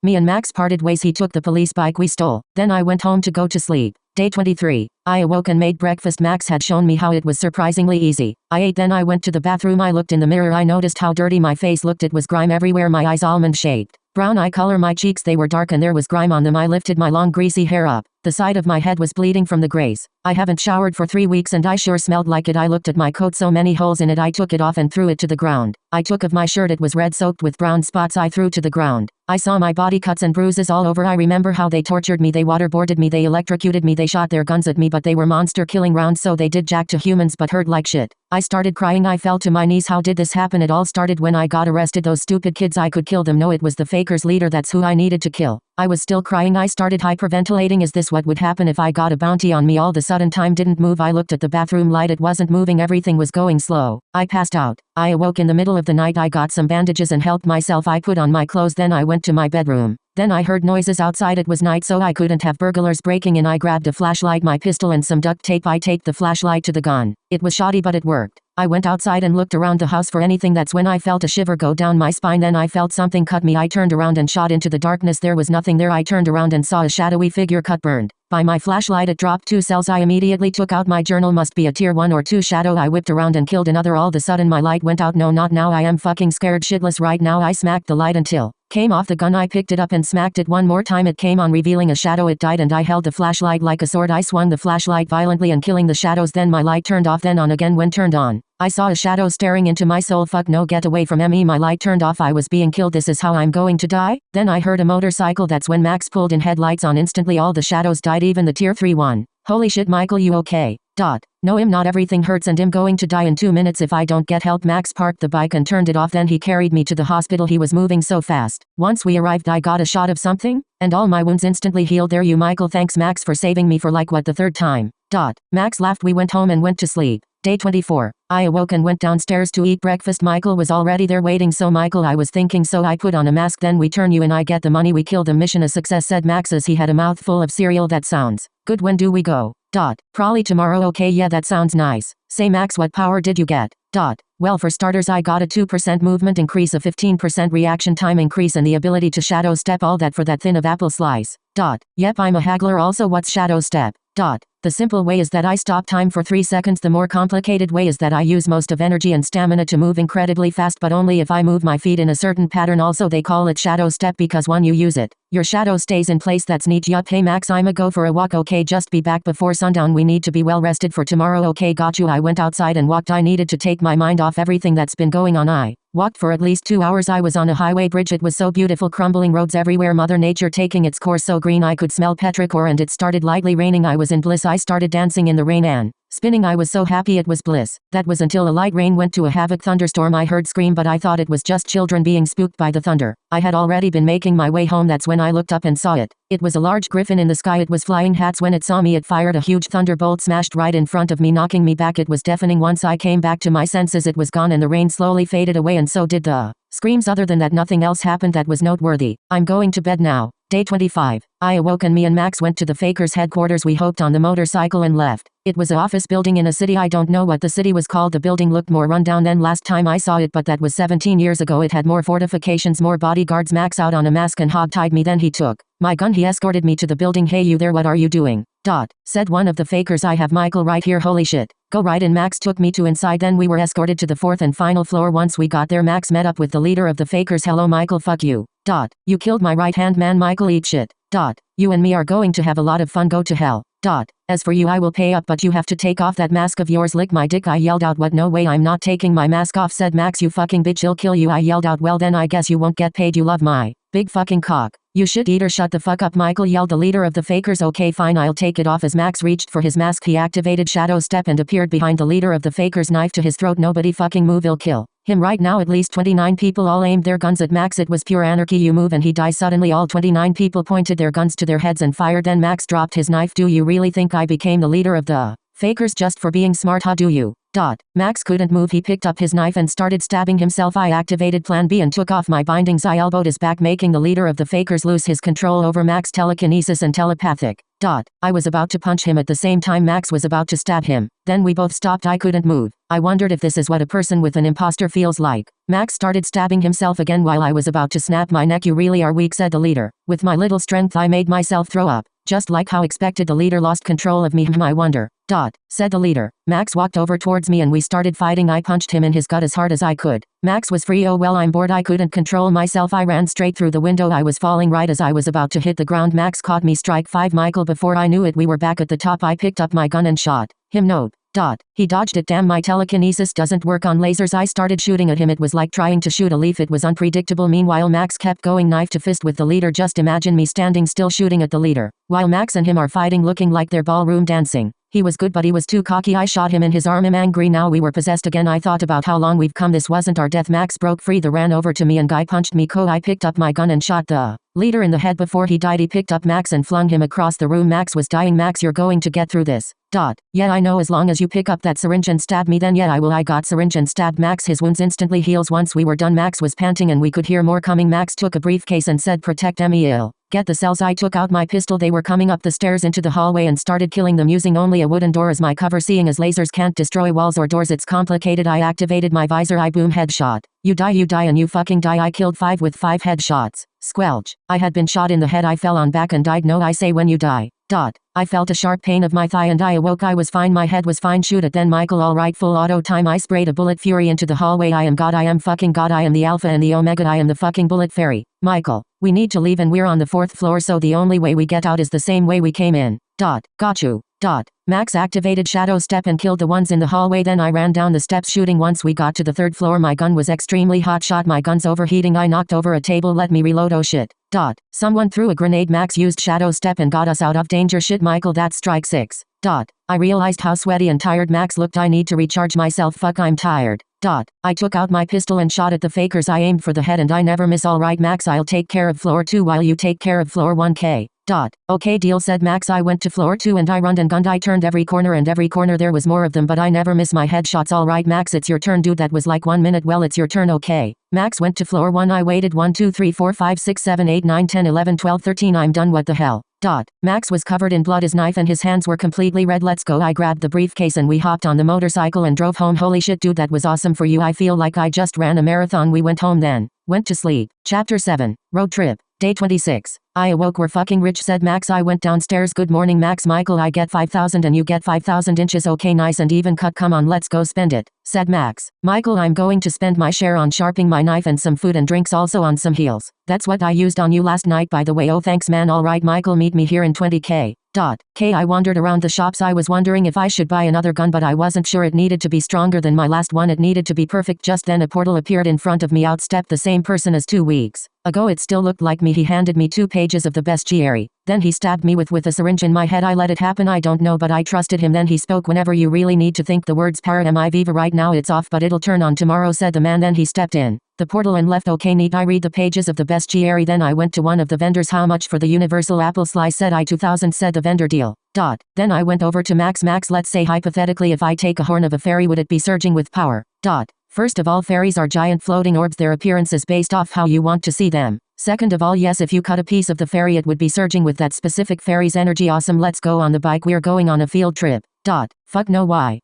Me and Max parted ways. He took the police bike we stole. Then I went home to go to sleep. Day 23. I awoke and made breakfast. Max had shown me how it was surprisingly easy. I ate, then I went to the bathroom. I looked in the mirror. I noticed how dirty my face looked. It was grime everywhere. My eyes almond shaped. Brown eye color. My cheeks, they were dark and there was grime on them. I lifted my long greasy hair up. The The side of my head was bleeding from the graze. I haven't showered for 3 weeks and I sure smelled like it. I looked at my coat, so many holes in it. I took it off and threw it to the ground. I took off my shirt, it was red soaked with brown spots. I threw to the ground. I saw my body, cuts and bruises all over. I remember how they tortured me, they waterboarded me, they electrocuted me, they shot their guns at me, but they were monster killing rounds, so they did jack to humans but hurt like shit. I started crying, I fell to my knees. How did this happen? It all started when I got arrested. Those stupid kids, I could kill them. No, it was the Fakers leader, that's who I needed to kill. I was still crying, I started hyperventilating. Is this what would happen if I got a bounty on me? All of a sudden time didn't move. I looked at the bathroom light, it wasn't moving, everything was going slow. I passed out. I awoke in the middle of the night. I got some bandages and helped myself. I put on my clothes, then I went to my bedroom. Then I heard noises outside. It was night, so I couldn't have burglars breaking in. I grabbed a flashlight, my pistol and some duct tape. I taped the flashlight to the gun. It was shoddy but it worked. I went outside and looked around the house for anything. That's when I felt a shiver go down my spine. Then I felt something cut me. I turned around and shot into the darkness. There was nothing there. I turned around and saw a shadowy figure cut burned. By my flashlight it dropped 2 cells. I immediately took out my journal. Must be a tier 1 or 2 shadow. I whipped around and killed another. All of a sudden my light went out. No, not now. I am fucking scared shitless right now. I smacked the light until came off the gun. I picked it up and smacked it one more time. It came on, revealing a shadow. It died and I held the flashlight like a sword. I swung the flashlight violently and killing the shadows. Then my light turned off, then on again. When turned on, I saw a shadow staring into my soul. Fuck no, get away from me. My light turned off. I was being killed. This is how I'm going to die? Then I heard a motorcycle. That's when Max pulled in, headlights on. Instantly all the shadows died, even the tier 3 one. Holy shit, Michael, you okay? No, not everything hurts and I'm going to die in 2 minutes if I don't get help. Max parked the bike and turned it off, then he carried me to the hospital. He was moving so fast. Once we arrived I got a shot of something, and all my wounds instantly healed. There you Michael, thanks Max for saving me for like what, the 3rd time. Max laughed. We went home and went to sleep. Day 24. I awoke and went downstairs to eat breakfast. Michael was already there waiting. So Michael, I was thinking, so I put on a mask, then we turn you in, I get the money, we kill them. Mission a success, said Max as he had a mouthful of cereal. That sounds good. When do we go? Probably tomorrow. Okay, yeah, that sounds nice. Say Max, what power did you get? Well, for starters I got a 2% movement increase, a 15% reaction time increase, and the ability to shadow step. All that for that thin of apple slice. Yep, I'm a haggler. Also, what's shadow step? The simple way is that I stop time for 3 seconds. The more complicated way is that I use most of energy and stamina to move incredibly fast, but only if I move my feet in a certain pattern. Also they call it shadow step because when you use it, your shadow stays in place. That's neat. Yup. Hey Max, I'ma go for a walk. Okay, just be back before sundown. We need to be well rested for tomorrow. Okay, got you. I went outside and walked. I needed to take my mind off everything that's been going on. I walked for at least 2 hours. I was on a highway bridge. It was so beautiful, crumbling roads everywhere, Mother Nature taking its course, so green I could smell petrichor, and it started lightly raining. I was in bliss. I started dancing in the rain and spinning. I was so happy, it was bliss. That was until a light rain went to a havoc thunderstorm. I heard scream, but I thought it was just children being spooked by the thunder. I had already been making my way home. That's when I looked up and saw it. It was a large griffin in the sky. It was flying hats. When it saw me, it fired a huge thunderbolt, smashed right in front of me, knocking me back. It was deafening. Once I came back to my senses, it was gone and the rain slowly faded away, and so did the screams. Other than that, nothing else happened that was noteworthy. I'm going to bed now. Day 25. I awoke and me and Max went to the Fakers headquarters. We hopped on the motorcycle and left. It was an office building in a city. I don't know what the city was called. The building looked more rundown than last time I saw it, but that was 17 years ago. It had more fortifications, more bodyguards. Max out on a mask and hog-tied me. Then he took my gun. He escorted me to the building. Hey you there, what are you doing? Said one of the Fakers. I have Michael right here. Holy shit. Go right in. Max took me to inside. Then we were escorted to the 4th and final floor. Once we got there, Max met up with the leader of the Fakers. Hello Michael, fuck you. You killed my right hand man. Michael, eat shit. You and me are going to have a lot of fun. Go to hell. As for you, I will pay up, but you have to take off that mask of yours. Lick my dick. I yelled out. What? No way, I'm not taking my mask off, said Max. You fucking bitch, I'll kill you. I yelled out. Well then I guess you won't get paid. You love my big fucking cock. You shit eater, shut the fuck up, Michael, yelled the leader of the Fakers. Okay fine, I'll take it off. As Max reached for his mask, he activated shadow step and appeared behind the leader of the Fakers, knife to his throat. Nobody fucking move, I'll kill him right now. At least 29 people all aimed their guns at Max. It was pure anarchy. You move and he dies. Suddenly all 29 people pointed their guns to their heads and fired. Then Max dropped his knife. Do you really think I became the leader of the Fakers just for being smart, huh? Do you? Max couldn't move. He picked up his knife and started stabbing himself. I activated plan B and took off my bindings. I elbowed his back, making the leader of the Fakers lose his control over Max. Telekinesis and telepathic. I was about to punch him at the same time Max was about to stab him. Then we both stopped. I couldn't move. I wondered if this is what a person with an imposter feels like. Max started stabbing himself again while I was about to snap my neck. You really are weak, said the leader. With my little strength I made myself throw up. Just like how expected, the leader lost control of me. I wonder Said the leader. Max walked over towards me and we started fighting. I punched him in his gut as hard as I could. Max was free. Oh well, I'm bored. I couldn't control myself. I ran straight through the window. I was falling right as I was about to hit the ground. Max caught me. Strike 5 Michael. Before I knew it we were back at the top. I picked up my gun and shot him. Nope. He dodged it. Damn, my telekinesis doesn't work on lasers. I started shooting at him. It was like trying to shoot a leaf. It was unpredictable. Meanwhile Max kept going knife to fist with the leader. Just imagine me standing still shooting at the leader, while Max and him are fighting looking like they're ballroom dancing. He was good but he was too cocky. I shot him in his arm. I'm angry now. We were possessed again. I thought about how long we've come. This wasn't our death. Max broke free. They ran over to me and guy punched me. I picked up my gun and shot the leader in the head. Before he died he picked up Max and flung him across the room. Max was dying. Max, you're going to get through this. Yeah, I know, as long as you pick up that syringe and stab me, then yeah I will. I got syringe and stabbed Max. His wounds instantly heals. Once we were done Max was panting and we could hear more coming. Max took a briefcase and said protect Emil. Get the cells. I took out my pistol. They were coming up the stairs into the hallway and started killing them using only a wooden door as my cover. Seeing as lasers can't destroy walls or doors it's complicated. I activated my visor. I boom, headshot. You die and you fucking die. I killed 5 with 5 headshots. Squelch. I had been shot in the head. I fell on back and died. No, I say when you die. I felt a sharp pain of my thigh and I awoke. I was fine. My head was fine. Shoot it then Michael. Alright, full auto time. I sprayed a bullet fury into the hallway. I am God. I am fucking God. I am the Alpha and the Omega. I am the fucking bullet fairy. Michael, we need to leave and we're on the 4th floor so the only way we get out is the same way we came in. Got you. Max activated Shadow Step and killed the ones in the hallway. Then I ran down the steps shooting. Once we got to the 3rd floor my gun was extremely hot. Shot. My gun's overheating. I knocked over a table. Let me reload. Oh shit. Someone threw a grenade. Max used Shadow Step and got us out of danger. Shit Michael, that's strike 6. I realized how sweaty and tired Max looked. I need to recharge myself. Fuck, I'm tired. I took out my pistol and shot at the fakers. I aimed for the head and I never miss. Alright Max, I'll take care of floor 2 while you take care of floor 1K. Okay deal, said Max. I went to floor 2 and I runned and gunned. I turned every corner there was more of them but I never miss my headshots. Alright Max, it's your turn. Dude, that was like 1 minute. Well, it's your turn. Okay. Max went to floor 1. I waited 1 2 3 4 5 6 7 8 9 10 11 12 13. I'm done. What the hell? Max was covered in blood. His knife and his hands were completely red. Let's go. I grabbed the briefcase and we hopped on the motorcycle and drove home. Holy shit dude, that was awesome for you. I feel like I just ran a marathon. We went home then went to sleep. Chapter 7. Road Trip. Day 26. I awoke. We're fucking rich, said Max. I went downstairs. Good morning Max. Michael, I get 5,000 and you get 5,000 inches. Okay, nice and even cut. Come on, let's go spend it, said Max. Michael, I'm going to spend my share on sharpening my knife and some food and drinks, also on some heels. That's what I used on you last night by the way. Oh thanks man. Alright Michael, meet me here in 20k. I wandered around the shops. I was wondering if I should buy another gun but I wasn't sure. It needed to be stronger than my last one. It needed to be perfect. Just then a portal appeared in front of me. Out stepped the same person as 2 weeks ago. It still looked like me. He handed me 2 pages of the bestiary. Then he stabbed me with a syringe in my head. I let it happen. I don't know but I trusted him. Then he spoke. Whenever you really need to think the words para mi viva. Right now it's off but it'll turn on tomorrow, said the man. Then he stepped in the portal and left. Okay, need I read the pages of the bestiary? Then I went to one of the vendors. How much for the universal apple slice? Said I. 2,000, said the vendor. Deal. Then I went over to Max. Max, let's say hypothetically if I take a horn of a fairy, would it be surging with power? First of all, fairies are giant floating orbs. Their appearance is based off how you want to see them. Second of all, yes, if you cut a piece of the fairy it would be surging with that specific fairy's energy. Awesome, let's go on the bike. We're going on a field trip. Fuck no, why?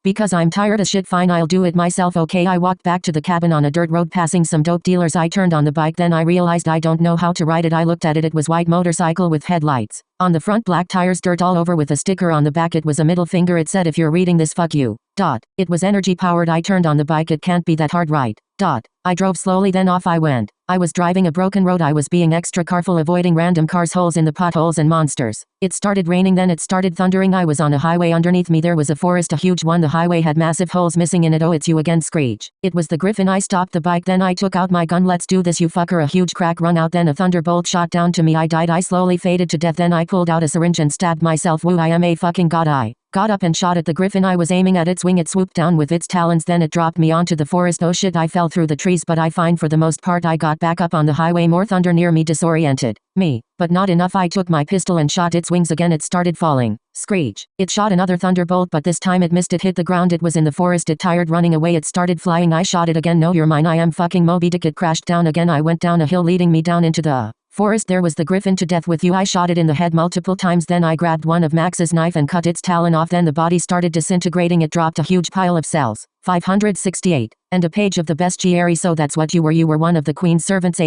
Because I'm tired as shit. Fine, I'll do it myself. Okay, I walked back to the cabin on a dirt road passing some dope dealers. I turned on the bike, then I realized I don't know how to ride it. I looked at it. It was white motorcycle with headlights. On the front, black tires, dirt all over with a sticker on the back. It was a middle finger. It said, if you're reading this, fuck you. It was energy powered. I turned on the bike. It can't be that hard, right? I drove slowly, then off I went. I was driving a broken road. I was being extra careful, avoiding random cars, holes in the potholes and monsters. It started raining, then it started thundering. I was on a highway. Underneath me there was a forest, a huge one. The highway had massive holes missing in it. Oh, it's you again, Screech. It was the Griffin. I stopped the bike, then I took out my gun. Let's do this, you fucker. A huge crack rung out, then a thunderbolt shot down to me. I died. I slowly faded to death. Then I pulled out a syringe and stabbed myself. Woo, I am a fucking god. I got up and shot at the Griffin. I was aiming at its wing. It swooped down with its talons, then it dropped me onto the forest. Oh shit, I fell through the trees, but I fine for the most part. I got back up on the highway. More thunder near me disoriented me, but not enough. I took my pistol and shot its wings again. It started falling. Screech. It shot another thunderbolt, but this time it missed. It hit the ground. It was in the forest. It tired running away. It started flying. I shot it again. No, you're mine. I am fucking Moby Dick. It crashed down again. I went down a hill leading me down into the forest. There was the Griffin. To death with you. I shot it in the head multiple times. Then I grabbed one of Max's knife and cut its talon off. Then the body started disintegrating. It dropped a huge pile of cells. 568. And a page of the bestiary, so that's what you were. You were one of the queen's servants.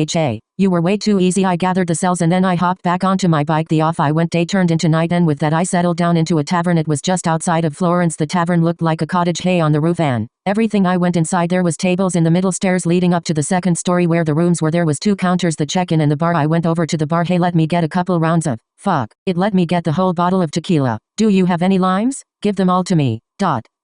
You were way too easy. I gathered the cells and then I hopped back onto my bike. The off I went. Day turned into night, and with that I settled down into a tavern. It was just outside of Florence. The tavern looked like a cottage, hay on the roof, and everything. I went inside. There was tables in the middle, stairs leading up to the second story where the rooms were. There was 2 counters, the check-in and the bar. I went over to the bar. Hey, let me get a couple rounds of fuck. It let me get the whole bottle of tequila. Do you have any limes? Give them all to me.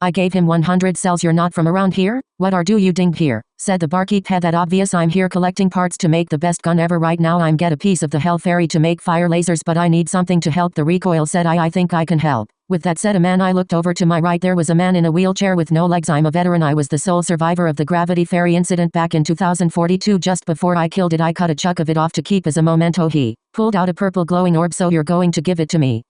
I gave him 100 cells. You're not from around here? What are you doing here? Said the barkeep. Had that obvious. I'm here collecting parts to make the best gun ever. Right now I'm get a piece of the Hell Fairy to make fire lasers, but I need something to help the recoil. Said I think I can help. With that said a man. I looked over to my right. There was a man in a wheelchair with no legs. I'm a veteran. I was the sole survivor of the Gravity Fairy incident back in 2042. Just before I killed it, I cut a chunk of it off to keep as a memento. He pulled out a purple glowing orb. So you're going to give it to me?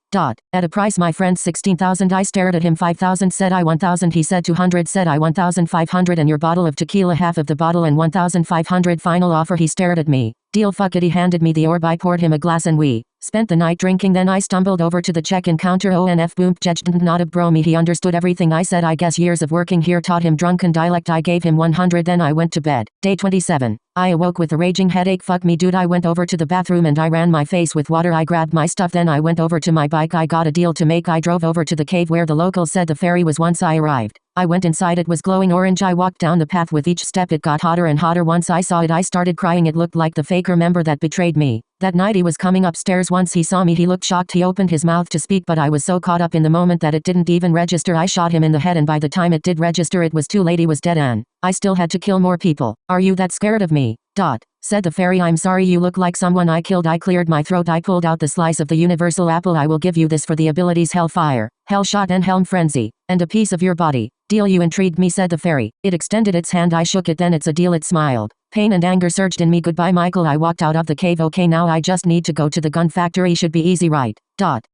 At a price, my friend. 16,000. I stared at him. 5,000. Said I. 1,000. He said 200. Said I. 1,500. And your bottle of tequila, half of the bottle, and 1,500 final offer. He stared at me. Deal. Fuck it. He handed me the orb. I poured him a glass and we spent the night drinking. Then I stumbled over to the check-in counter. ONF boom judged not a bro me. He understood everything I said. I guess years of working here taught him drunken dialect. I gave him 100. Then I went to bed. Day 27. I awoke with a raging headache. Fuck me, dude. I went over to the bathroom and I ran my face with water. I grabbed my stuff. Then I went over to my bike. I got a deal to make. I drove over to the cave where the locals said the fairy was. Once I arrived, I went inside. It was glowing orange. I walked down the path. With each step it got hotter and hotter. Once I saw it, I started crying. It looked like the faker member that betrayed me. That night he was coming upstairs. Once he saw me, he looked shocked. He opened his mouth to speak, but I was so caught up in the moment that it didn't even register. I shot him in the head, and by the time it did register, it was too late. He was dead, and I still had to kill more people. Are you that scared of me? Said the fairy. I'm sorry, you look like someone I killed. I cleared my throat. I pulled out the slice of the universal apple. I will give you this for the abilities Hellfire, Hellshot, and Helm Frenzy, and a piece of your body. Deal. You intrigued me, said the fairy. It extended its hand. I shook it. Then it's a deal. It smiled. Pain and anger surged in me. Goodbye, Michael. I walked out of the cave. Okay, now I just need to go to the gun factory. Should be easy, right?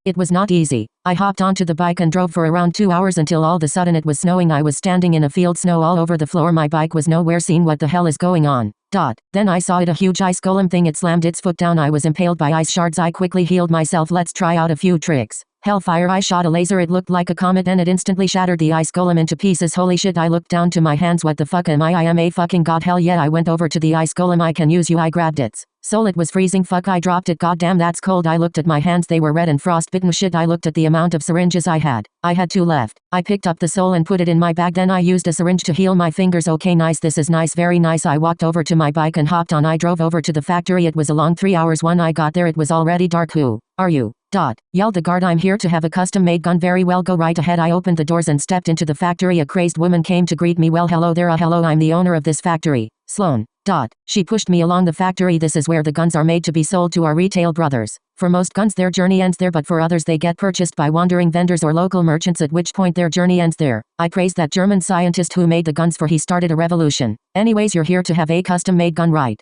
It was not easy. I hopped onto the bike and drove for around 2 hours until all of a sudden it was snowing. I was standing in a field, snow all over the floor. My bike was nowhere seen. What the hell is going on? Then I saw it, a huge ice golem thing. It slammed its foot down. I was impaled by ice shards. I quickly healed myself. Let's try out a few tricks. Hellfire. I shot a laser. It looked like a comet and it instantly shattered the ice golem into pieces. Holy shit. I looked down to my hands. What the fuck am I? I am a fucking god. Hell yeah. I went over to the ice golem. I can use you. I grabbed its soul. It was freezing. Fuck. I dropped it. Goddamn, that's cold. I looked at my hands. They were red and frostbitten. Shit. I looked at the amount of syringes I had. I had 2 left. I picked up the soul and put it in my bag. Then I used a syringe to heal my fingers. Okay, nice. This is nice. Very nice. I walked over to my bike and hopped on. I drove over to the factory. It was a long 3 hours. When I got there, it was already dark. Who are you? Yelled the guard. I'm here to have a custom-made gun. Very well, go right ahead. I opened the doors and stepped into the factory. A crazed woman came to greet me. Well, hello there. Hello, I'm the owner of this factory, Sloan. She pushed me along the factory. This is where the guns are made to be sold to our retail brothers. For most guns their journey ends there, but for others they get purchased by wandering vendors or local merchants, at which point their journey ends there. I praised that German scientist who made the guns, for he started a revolution. Anyways, you're here to have a custom-made gun, right?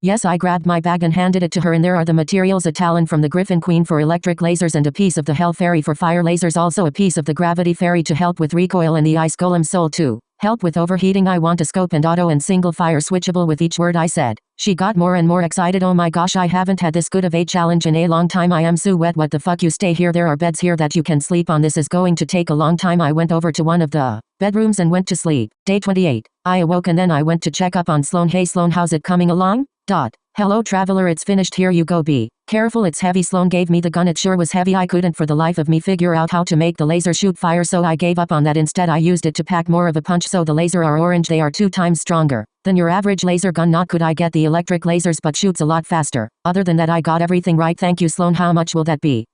Yes. I grabbed my bag and handed it to her, and there are the materials: a talon from the Griffin Queen for electric lasers and a piece of the Hell Fairy for fire lasers, also a piece of the Gravity Fairy to help with recoil, and the Ice Golem soul to help with overheating. I want a scope and auto and single fire switchable. With each word I said, she got more and more excited. Oh my gosh, I haven't had this good of a challenge in a long time. I am so wet. What the fuck? You stay here. There are beds here that you can sleep on. This is going to take a long time. I went over to one of the bedrooms and went to sleep. Day 28. I awoke and then I went to check up on Sloan. Hey Sloan, how's it coming along? Hello traveler, it's finished. Here you go. Be careful, it's heavy. Sloan gave me the gun. It sure was heavy. I couldn't for the life of me figure out how to make the laser shoot fire, so I gave up on that. Instead I used it to pack more of a punch, so the laser are orange. They are 2 times stronger than your average laser gun. Not could I get the electric lasers, but shoots a lot faster. Other than that I got everything right. Thank you Sloan. How much will that be?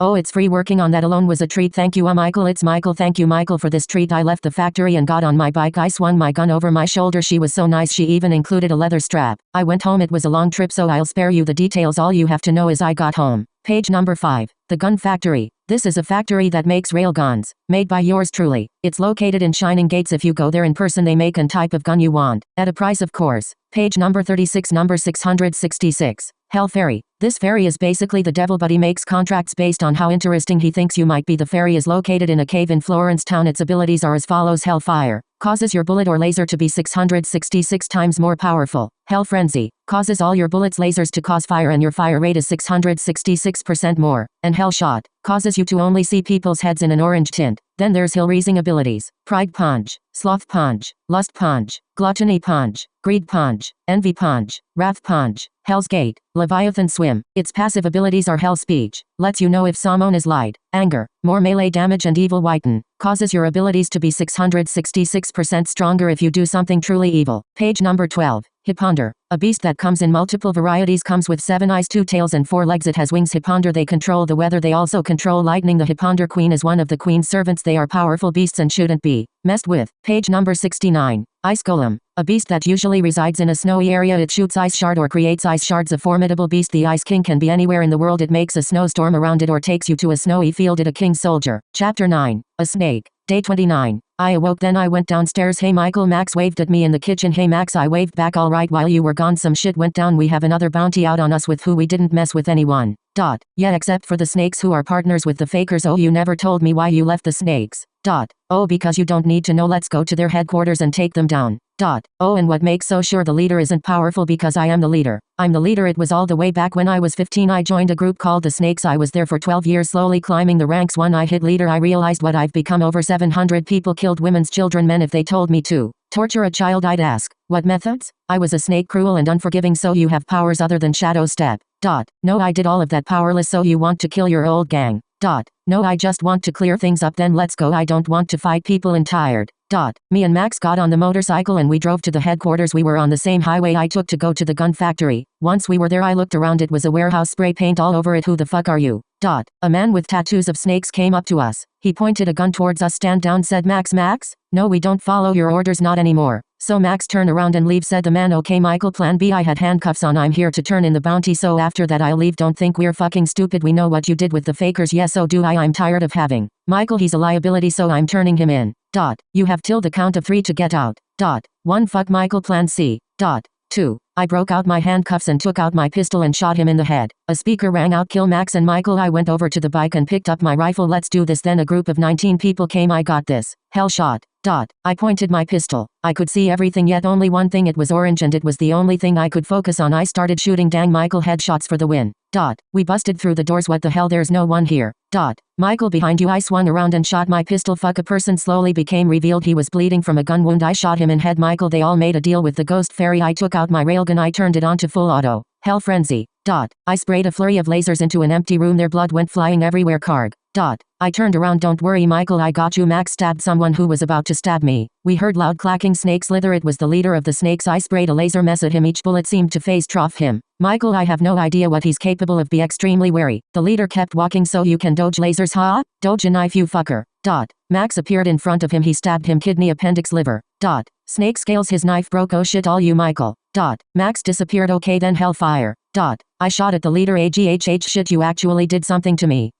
Oh, it's free. Working on that alone was a treat. Thank you Michael. It's Michael. Thank you Michael for this treat. I left the factory and got on my bike. I swung my gun over my shoulder. She was so nice. She even included a leather strap. I went home. It was a long trip, so I'll spare you the details. All you have to know is I got home. Page number 5. The Gun Factory. This is a factory that makes railguns, made by yours truly. It's located in Shining Gates. If you go there in person, they make an type of gun you want, at a price of course. Page number 36, number 666. Hell Fairy. This fairy is basically the devil, but he makes contracts based on how interesting he thinks you might be. The fairy is located in a cave in Florence town. Its abilities are as follows: Hellfire. Causes your bullet or laser to be 666 times more powerful. Hell Frenzy. Causes all your bullets lasers to cause fire and your fire rate is 666% more. And Hell Shot. Causes you to only see people's heads in an orange tint. Then there's Hill Raising abilities. Pride Punch. Sloth Punch. Lust Punch. Gluttony Punch. Greed Punch. Envy Punch. Wrath Punch. Hell's Gate. Leviathan Swim. Its passive abilities are Hell Speech. Lets you know if someone is lied. Anger. More melee damage and Evil Whiten. Causes your abilities to be 666% stronger if you do something truly evil. Page number 12. Hipponder. A beast that comes in multiple varieties, comes with 7 eyes, 2 tails and 4 legs. It has wings. Hipponder. They control the weather. They also control lightning. The Hipponder Queen is one of the Queen's servants. They are powerful beasts and shouldn't be messed with. Page number 69. Ice Golem. A beast that usually resides in a snowy area. It shoots ice shard or creates ice shards. A formidable beast. The Ice King can be anywhere in the world. It makes a snowstorm around it or takes you to a snowy field. It a king soldier. Chapter 9. A Snake. Day 29. I awoke, then I went downstairs. Hey Michael. Max waved at me in the kitchen. Hey Max, I waved back. All right, while you were gone some shit went down. We have another bounty out on us with who we didn't mess with anyone. Yeah, except for the snakes who are partners with the fakers. Oh, you never told me why you left the snakes. Oh, because you don't need to know. Let's go to their headquarters and take them down. Oh, and what makes so sure the leader isn't powerful? Because I am the leader. I'm the leader. It was all the way back when I was 15. I joined a group called the Snakes. I was there for 12 years, slowly climbing the ranks. When I hit leader, I realized what I've become. Over 700 people killed, women's children, men. If they told me to torture a child, I'd ask, what methods? I was a snake, cruel and unforgiving. So you have powers other than Shadow Step. No, I did all of that. Powerless. So you want to kill your old gang. No, I just want to clear things up. Then let's go. I don't want to fight people and tired. Me and Max got on the motorcycle and we drove to the headquarters. We were on the same highway I took to go to the gun factory. Once we were there, I looked around. It was a warehouse, spray paint all over it. Who the fuck are you? A man with tattoos of snakes came up to us. He pointed a gun towards us. Stand down, said Max. Max? No, we don't follow your orders, not anymore. So Max, turn around and leave, said the man. Okay Michael, plan B. I had handcuffs on. I'm here to turn in the bounty, so after that I'll leave. Don't think we're fucking stupid. We know what you did with the fakers. Yes, so do I. I'm tired of having Michael. He's a liability, so I'm turning him in. You have till the count of 3 to get out. 1. Fuck Michael. Plan C. 2. I broke out my handcuffs and took out my pistol and shot him in the head. A speaker rang out, kill Max and Michael. I went over to the bike and picked up my rifle. Let's do this. Then a group of 19 people came. I got this. Hell Shot. I pointed my pistol. I could see everything, yet only one thing. It was orange and it was the only thing I could focus on. I started shooting. Dang Michael, headshots for the win. We busted through the doors. What the hell, there's no one here. Michael, behind you. I swung around and shot my pistol. Fuck, a person slowly became revealed. He was bleeding from a gun wound. I shot him in head. Michael, they all made a deal with the ghost fairy. I took out my railgun. I turned it on to full auto. Hell Frenzy. I sprayed a flurry of lasers into an empty room. Their blood went flying everywhere. Karg. I turned around. Don't worry Michael, I got you. Max stabbed someone who was about to stab me. We heard loud clacking. Snake slither. It was the leader of the snakes. I sprayed a laser mess at him. Each bullet seemed to phase trough him. Michael, I have no idea what he's capable of. Be extremely wary. The leader kept walking. So you can dodge lasers, huh? Dodge a knife, you fucker. Max appeared in front of him. He stabbed him. Kidney, appendix, liver. Snake scales. His knife broke. Oh shit, all you Michael. Max disappeared. Okay then, hellfire. I shot at the leader. AGHH, shit, you actually did something to me.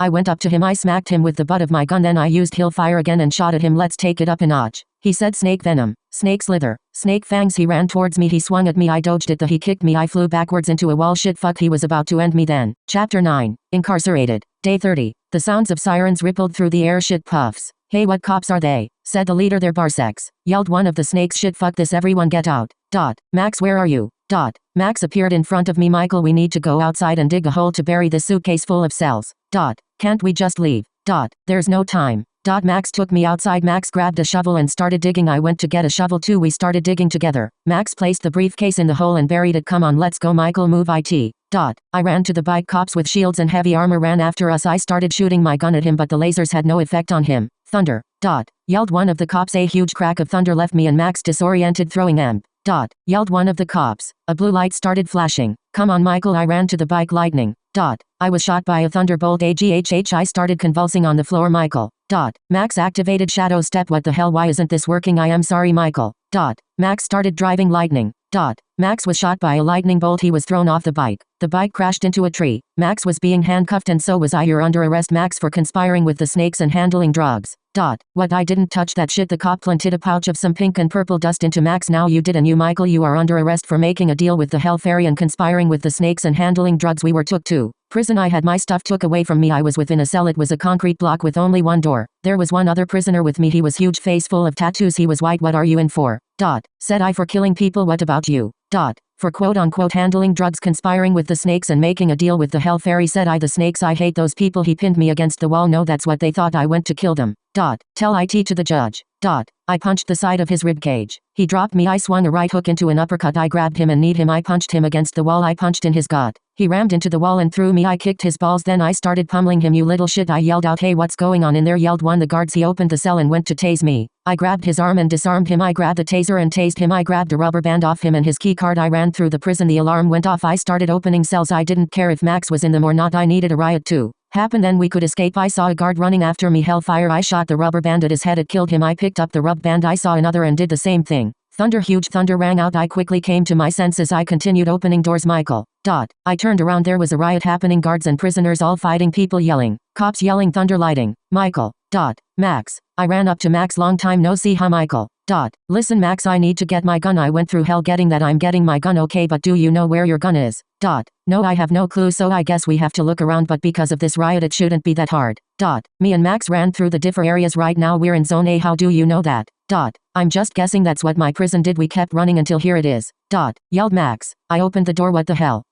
I went up to him. I smacked him with the butt of my gun. Then I used hellfire again and shot at him. Let's take it up a notch. He said snake venom. Snake slither. Snake fangs. He ran towards me. He swung at me. I dodged it. He kicked me. I flew backwards into a wall. Shit, fuck, he was about to end me then. Chapter 9. Incarcerated. Day 30. The sounds of sirens rippled through the air. Shit puffs. Hey, what cops are they? Said the leader. They're Barsecs. Yelled one of the snakes. Shit, fuck this, everyone get out. Max, where are you? Max appeared in front of me. Michael, we need to go outside and dig a hole to bury this suitcase full of cells. Can't we just leave? There's no time. Max took me outside. Max grabbed a shovel and started digging. I went to get a shovel too. We started digging together. Max placed the briefcase in the hole and buried it. Come on, let's go Michael, move it. I ran to the bike. Cops with shields and heavy armor ran after us. I started shooting my gun at him, but the lasers had no effect on him. Thunder. Yelled one of the cops. A huge crack of thunder left me and Max disoriented. Throwing amp. Yelled one of the cops. A blue light started flashing. Come on Michael, I ran to the bike. Lightning. I was shot by a thunderbolt. AGHH, I started convulsing on the floor. Michael. Max activated Shadow Step. What the hell, why isn't this working? I am sorry Michael. Max started driving. Lightning. Max was shot by a lightning bolt. He was thrown off the bike. The bike crashed into a tree. Max was being handcuffed and so was I. You're under arrest Max for conspiring with the snakes and handling drugs. What, I didn't touch that shit. The cop planted a pouch of some pink and purple dust into Max. Now you did, and you Michael, you are under arrest for making a deal with the Hell Fairy and conspiring with the snakes and handling drugs. We were took to prison. I had my stuff took away from me. I was within a cell. It was a concrete block with only one door. There was one other prisoner with me. He was huge, face full of tattoos. He was white. What are you in for? Said I, for killing people. What about you? For quote-unquote handling drugs, conspiring with the snakes and making a deal with the Hell Fairy. Said I, the snakes, I hate those people. He pinned me against the wall. No, that's what they thought. I went to kill them. Tell it to the judge. I punched the side of his rib cage. He dropped me. I swung a right hook into an uppercut. I grabbed him and kneed him. I punched him against the wall. I punched in his gut. He rammed into the wall and threw me. I kicked his balls. Then I started pummeling him. You little shit, I yelled out. Hey, what's going on in there? Yelled one of the guards. He opened the cell and went to tase me. I grabbed his arm and disarmed him. I grabbed the taser and tased him. I grabbed a rubber band off him and his key card. I ran through the prison. The alarm went off. I started opening cells. I didn't care if Max was in them or not. I needed a riot to happen, then we could escape. I saw a guard running after me. Hellfire. I shot the rubber band at his head. It killed him. I picked up the rub band. I saw another and did the same thing. Thunder, huge thunder rang out. I quickly came to my senses. I continued opening doors. Michael. I turned around. There was a riot happening. Guards and prisoners all fighting. People yelling. Cops yelling. Thunder, lighting. Michael. Max. I ran up to Max. Long time no see, huh, Michael? Listen, Max, I need to get my gun. I went through hell getting that. I'm getting my gun, okay, but do you know where your gun is? No, I have no clue, so I guess we have to look around, but because of this riot it shouldn't be that hard. Me and Max ran through the different areas. Right now we're in zone A. How do you know that? I'm just guessing. That's what my prison did. We kept running until here it is. Yelled Max. I opened the door. What the hell?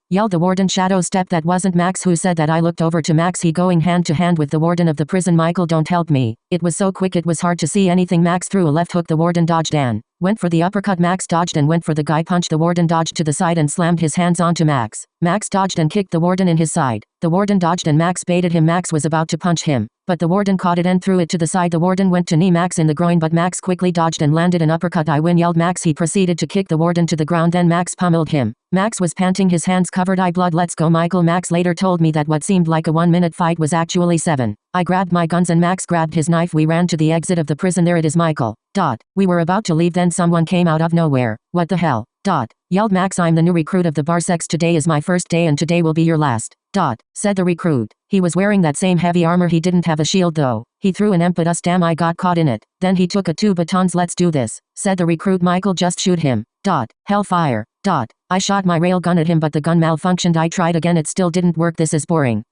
Yelled the warden. Shadow step. That wasn't Max who said that. I looked over to Max. He going hand to hand with the warden of the prison. Michael, don't help me. It was so quick it was hard to see anything. Max threw a left hook. The warden dodged and went for the uppercut. Max dodged and went for the guy punch. The warden dodged to the side and slammed his hands onto Max. Max dodged and kicked the warden in his side. The warden dodged and Max baited him. Max was about to punch him, but the warden caught it and threw it to the side. The warden went to knee Max in the groin, but Max quickly dodged and landed an uppercut. I win, yelled Max. He proceeded to kick the warden to the ground. Then Max pummeled him. Max was panting, his hands covered in blood. Let's go, Michael. Max later told me that what seemed like a 1-minute fight was actually 7. I grabbed my guns and Max grabbed his knife. We ran to the exit of the prison. There it is, Michael. We were about to leave, then someone came out of nowhere. What the hell? Yelled Max. I'm the new recruit of the Barsex. Today is my first day and today will be your last. Said the recruit. He was wearing that same heavy armor. He didn't have a shield though. He threw an imp at us. Damn, I got caught in it. Then he took 2 batons. Let's do this. Said the recruit. Michael, just shoot him. Hellfire. I shot my railgun at him, but the gun malfunctioned. I tried again. It still didn't work. This is boring.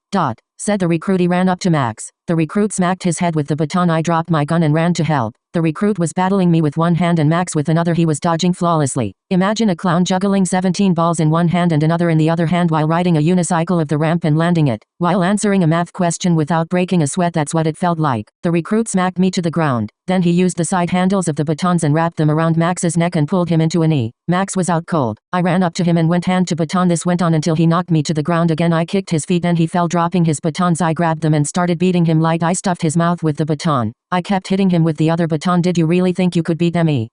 Said the recruit. He ran up to Max. The recruit smacked his head with the baton. I dropped my gun and ran to help. The recruit was battling me with one hand and Max with another. He was dodging flawlessly. Imagine a clown juggling 17 balls in one hand and another in the other hand while riding a unicycle of the ramp and landing it, while answering a math question without breaking a sweat. That's what it felt like. The recruit smacked me to the ground. Then he used the side handles of the batons and wrapped them around Max's neck and pulled him into a knee. Max was out cold. I ran up to him and went hand to baton. This went on until he knocked me to the ground again. I kicked his feet and he fell, dropping his batons. I grabbed them and started beating him light. I stuffed his mouth with the baton. I kept hitting him with the other baton. Did you really think you could beat me?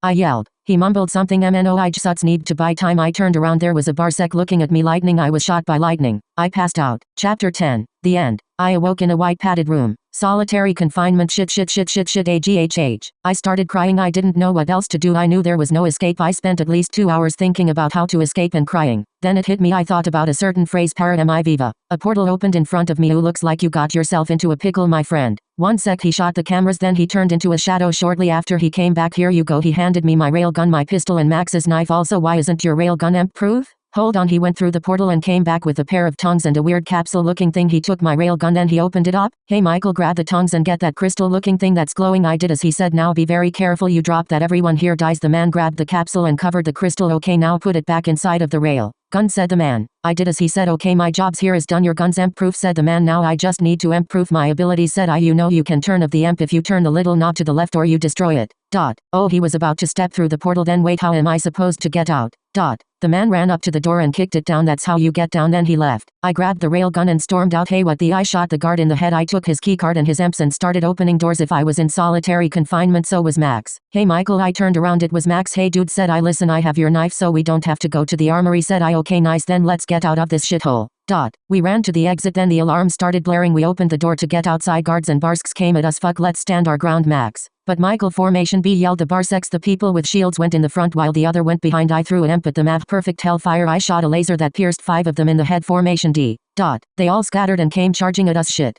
I yelled. He mumbled something. MNO I just need to buy time. I turned around. There was a Barsec looking at me. Lightning. I was shot by lightning. I passed out. Chapter 10. The end. I awoke in a white padded room. Solitary confinement. Shit. AGHH. I started crying. I didn't know what else to do. I knew there was no escape. I spent at least 2 hours thinking about how to escape and crying. Then it hit me. I thought about a certain phrase. Para mi viva. A portal opened in front of me. Looks like you got yourself into a pickle, my friend. 1 sec. He shot the cameras. Then he turned into a shadow. Shortly after he came back. Here you go. He handed me my railgun, my pistol and Max's knife. Also, why isn't your railgun EMP proof? Hold on. He went through the portal and came back with a pair of tongs and a weird capsule looking thing. He took my railgun, then he opened it up. Hey Michael, grab the tongs and get that crystal looking thing that's glowing. I did as he said. Now be very careful. You drop that, everyone here dies. The man grabbed the capsule and covered the crystal. Okay, now put it back inside of the rail gun, said the man. I did as he said. Okay, my job's here is done. Your gun's EMP proof, said the man. Now I just need to EMP proof my abilities, said I. You know you can turn off the EMP if you turn the little knob to the left or you destroy it. Oh, he was about to step through the portal. Then wait, how am I supposed to get out? The man ran up to the door and kicked it down. That's how you get down. Then he left. I grabbed the railgun and stormed out. Hey, what the? I shot the guard in the head. I took his keycard and his EMPs and started opening doors. If I was in solitary confinement, so was Max. Hey Michael, I turned around. It was Max. Hey dude, said I. Listen, I have your knife so we don't have to go to the armory, said I. Okay, nice, then let's get out of this shithole. We ran to the exit. Then the alarm started blaring. We opened the door to get outside. Guards and Barsks came at us. Fuck, let's stand our ground, Max. But Michael, formation B, yelled the Barsex. The people with shields went in the front while the other went behind. I threw an EMP at the map. Perfect hellfire. I shot a laser that pierced 5 of them in the head. Formation D. They all scattered and came charging at us shit.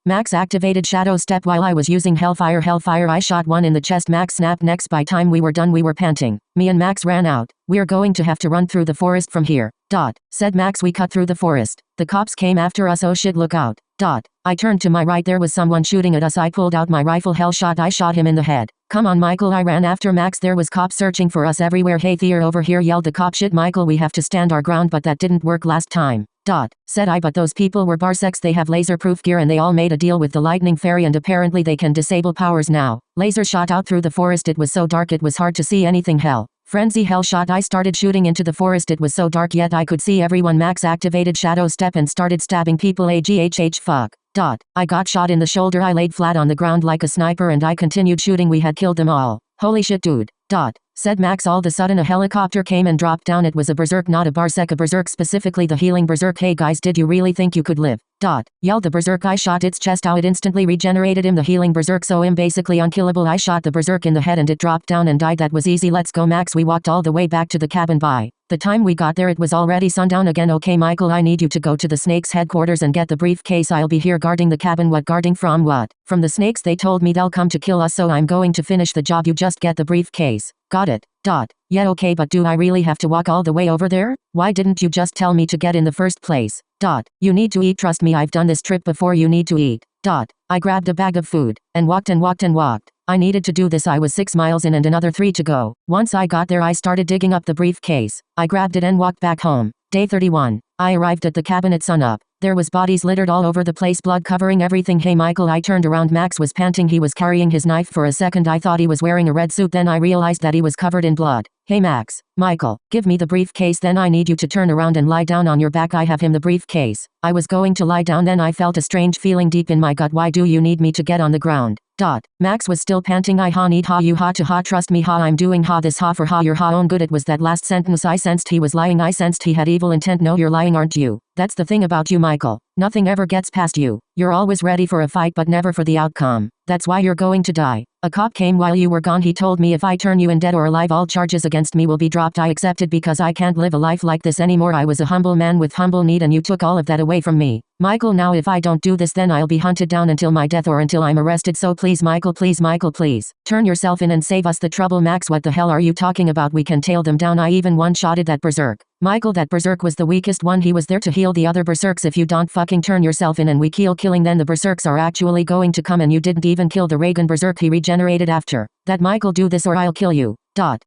Max activated Shadow Step while I was using Hellfire. I shot one in the chest. Max snapped next. By time we were done we were panting. Me and Max ran out. We're going to have to run through the forest from here. Said Max. We cut through the forest. The cops came after us. Oh shit, look out. I turned to my right. There was someone shooting at us. I pulled out my rifle. Hell shot. I shot him in the head. Come on Michael. I ran after Max. There was cops searching for us everywhere. Hey Thier, over here, yelled the cop. Shit Michael, we have to stand our ground, but that didn't work last time. Said I, but those people were Barsecs. They have laser-proof gear and they all made a deal with the Lightning Fairy and apparently they can disable powers now. Laser shot out through the forest. It was so dark it was hard to see anything. Hell. Frenzy. Hell shot. I started shooting into the forest. It was so dark yet I could see everyone. Max activated Shadow Step and started stabbing people. AGHH fuck. I got shot in the shoulder. I laid flat on the ground like a sniper and I continued shooting. We had killed them all. Holy shit dude. Said Max. All of a sudden a helicopter came and dropped down. It was a Berserk, not a Barsec, a Berserk, specifically the healing Berserk. Hey guys, did you really think you could live? Yelled the Berserk. I shot its chest out. It instantly regenerated him. The healing Berserk, so I'm basically unkillable. I shot the Berserk in the head and it dropped down and died. That was easy. Let's go Max. We walked all the way back to the cabin. By the time we got there it was already sundown again. Okay Michael, I need you to go to the Snakes headquarters and get the briefcase. I'll be here guarding the cabin. What guarding from? What? From the Snakes. They told me they'll come to kill us, so I'm going to finish the job. You just get the briefcase. Got it. Yeah okay, but do I really have to walk all the way over there? Why didn't you just tell me to get in the first place? You need to eat. Trust me, I've done this trip before. You need to eat. I grabbed a bag of food and walked and walked and walked. I needed to do this. I was 6 miles in and another 3 to go. Once I got there I started digging up the briefcase. I grabbed it and walked back home. Day 31. I arrived at the cabin at sunup. There was bodies littered all over the place, blood covering everything. Hey Michael, I turned around. Max was panting. He was carrying his knife. For a second I thought he was wearing a red suit, then I realized that he was covered in blood. Hey Max. Michael, give me the briefcase. Then I need you to turn around and lie down on your back. I have him the briefcase. I was going to lie down, then I felt a strange feeling deep in my gut. Why do you need me to get on the ground? Max was still panting. I ha need ha you ha to ha, trust me ha, I'm doing ha this ha for ha your ha own good. It was that last sentence. I sensed he was lying. I sensed he had evil intent. No, you're lying, aren't you? That's the thing about you Michael. Nothing ever gets past you. You're always ready for a fight but never for the outcome. That's why you're going to die. A cop came while you were gone. He told me if I turn you in dead or alive all charges against me will be dropped. I accepted because I can't live a life like this anymore. I was a humble man with humble need and you took all of that away from me. Michael, now if I don't do this then I'll be hunted down until my death or until I'm arrested. So please Michael, please. Turn yourself in and save us the trouble. Max, what the hell are you talking about? We can tail them down. I even one-shotted that Berserk. Michael, that Berserk was the weakest one. He was there to heal the other Berserks. If you don't fucking turn yourself in and we keep killing, then the Berserks are actually going to come, and you didn't even kill the Reagan Berserk. He regenerated after that. Michael, do this or I'll kill you.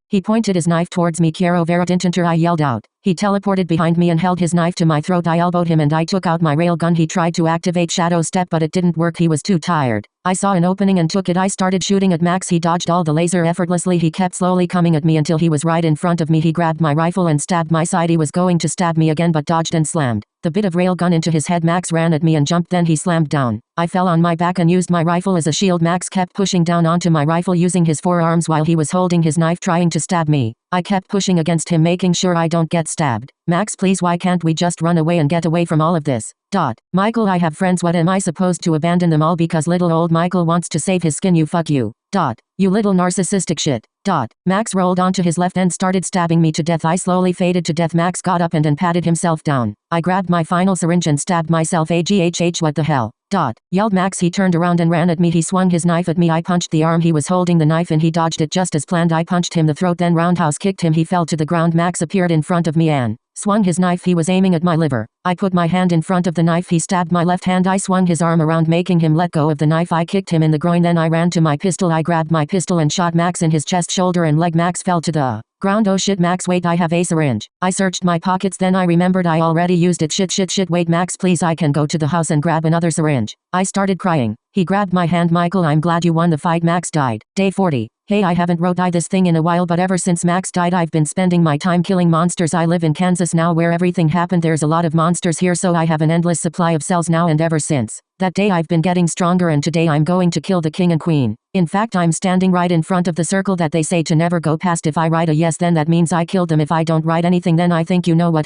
He pointed his knife towards me. Quiero ver Tinter, I yelled out. He teleported behind me and held his knife to my throat. I elbowed him and I took out my railgun. He tried to activate Shadow Step but it didn't work. He was too tired. I saw an opening and took it. I started shooting at Max. He dodged all the laser effortlessly. He kept slowly coming at me until he was right in front of me. He grabbed my rifle and stabbed my side. He was going to stab me again but dodged and slammed the bit of railgun into his head. Max ran at me and jumped, then he slammed down. I fell on my back and used my rifle as a shield. Max kept pushing down onto my rifle using his forearms while he was holding his knife trying to stab me. I kept pushing against him, making sure I don't get stabbed. Max, please, why can't we just run away and get away from all of this? Michael, I have friends. What am I supposed to abandon them all because little old Michael wants to save his skin? You fuck you. You little narcissistic shit. Max rolled onto his left and started stabbing me to death. I slowly faded to death. Max got up and patted himself down. I grabbed my final syringe and stabbed myself. AGHH, what the hell? Yelled Max. He turned around and ran at me. He swung his knife at me. I punched the arm he was holding the knife and he dodged it just as planned. I punched him the throat, then roundhouse kicked him. He fell to the ground. Max appeared in front of me and swung his knife. He was aiming at my liver. I put my hand in front of the knife. He stabbed my left hand. I swung his arm around, making him let go of the knife. I kicked him in the groin, then I ran to my pistol. I grabbed my pistol and shot Max in his chest, shoulder and leg. Max fell to the ground. Oh shit, Max, wait, I have a syringe. I searched my pockets, then I remembered I already used it. Shit, wait Max, please, I can go to the house and grab another syringe. I started crying. He grabbed my hand. Michael, I'm glad you won the fight. Max died. Day 40. Hey, I haven't wrote this thing in a while, but ever since Max died I've been spending my time killing monsters. I live in Kansas now where everything happened. There's a lot of monsters here, so I have an endless supply of cells now, and ever since that day I've been getting stronger, and today I'm going to kill the king and queen. In fact, I'm standing right in front of the circle that they say to never go past. If I write a yes, then that means I killed them. If I don't write anything, then I think you know what happened.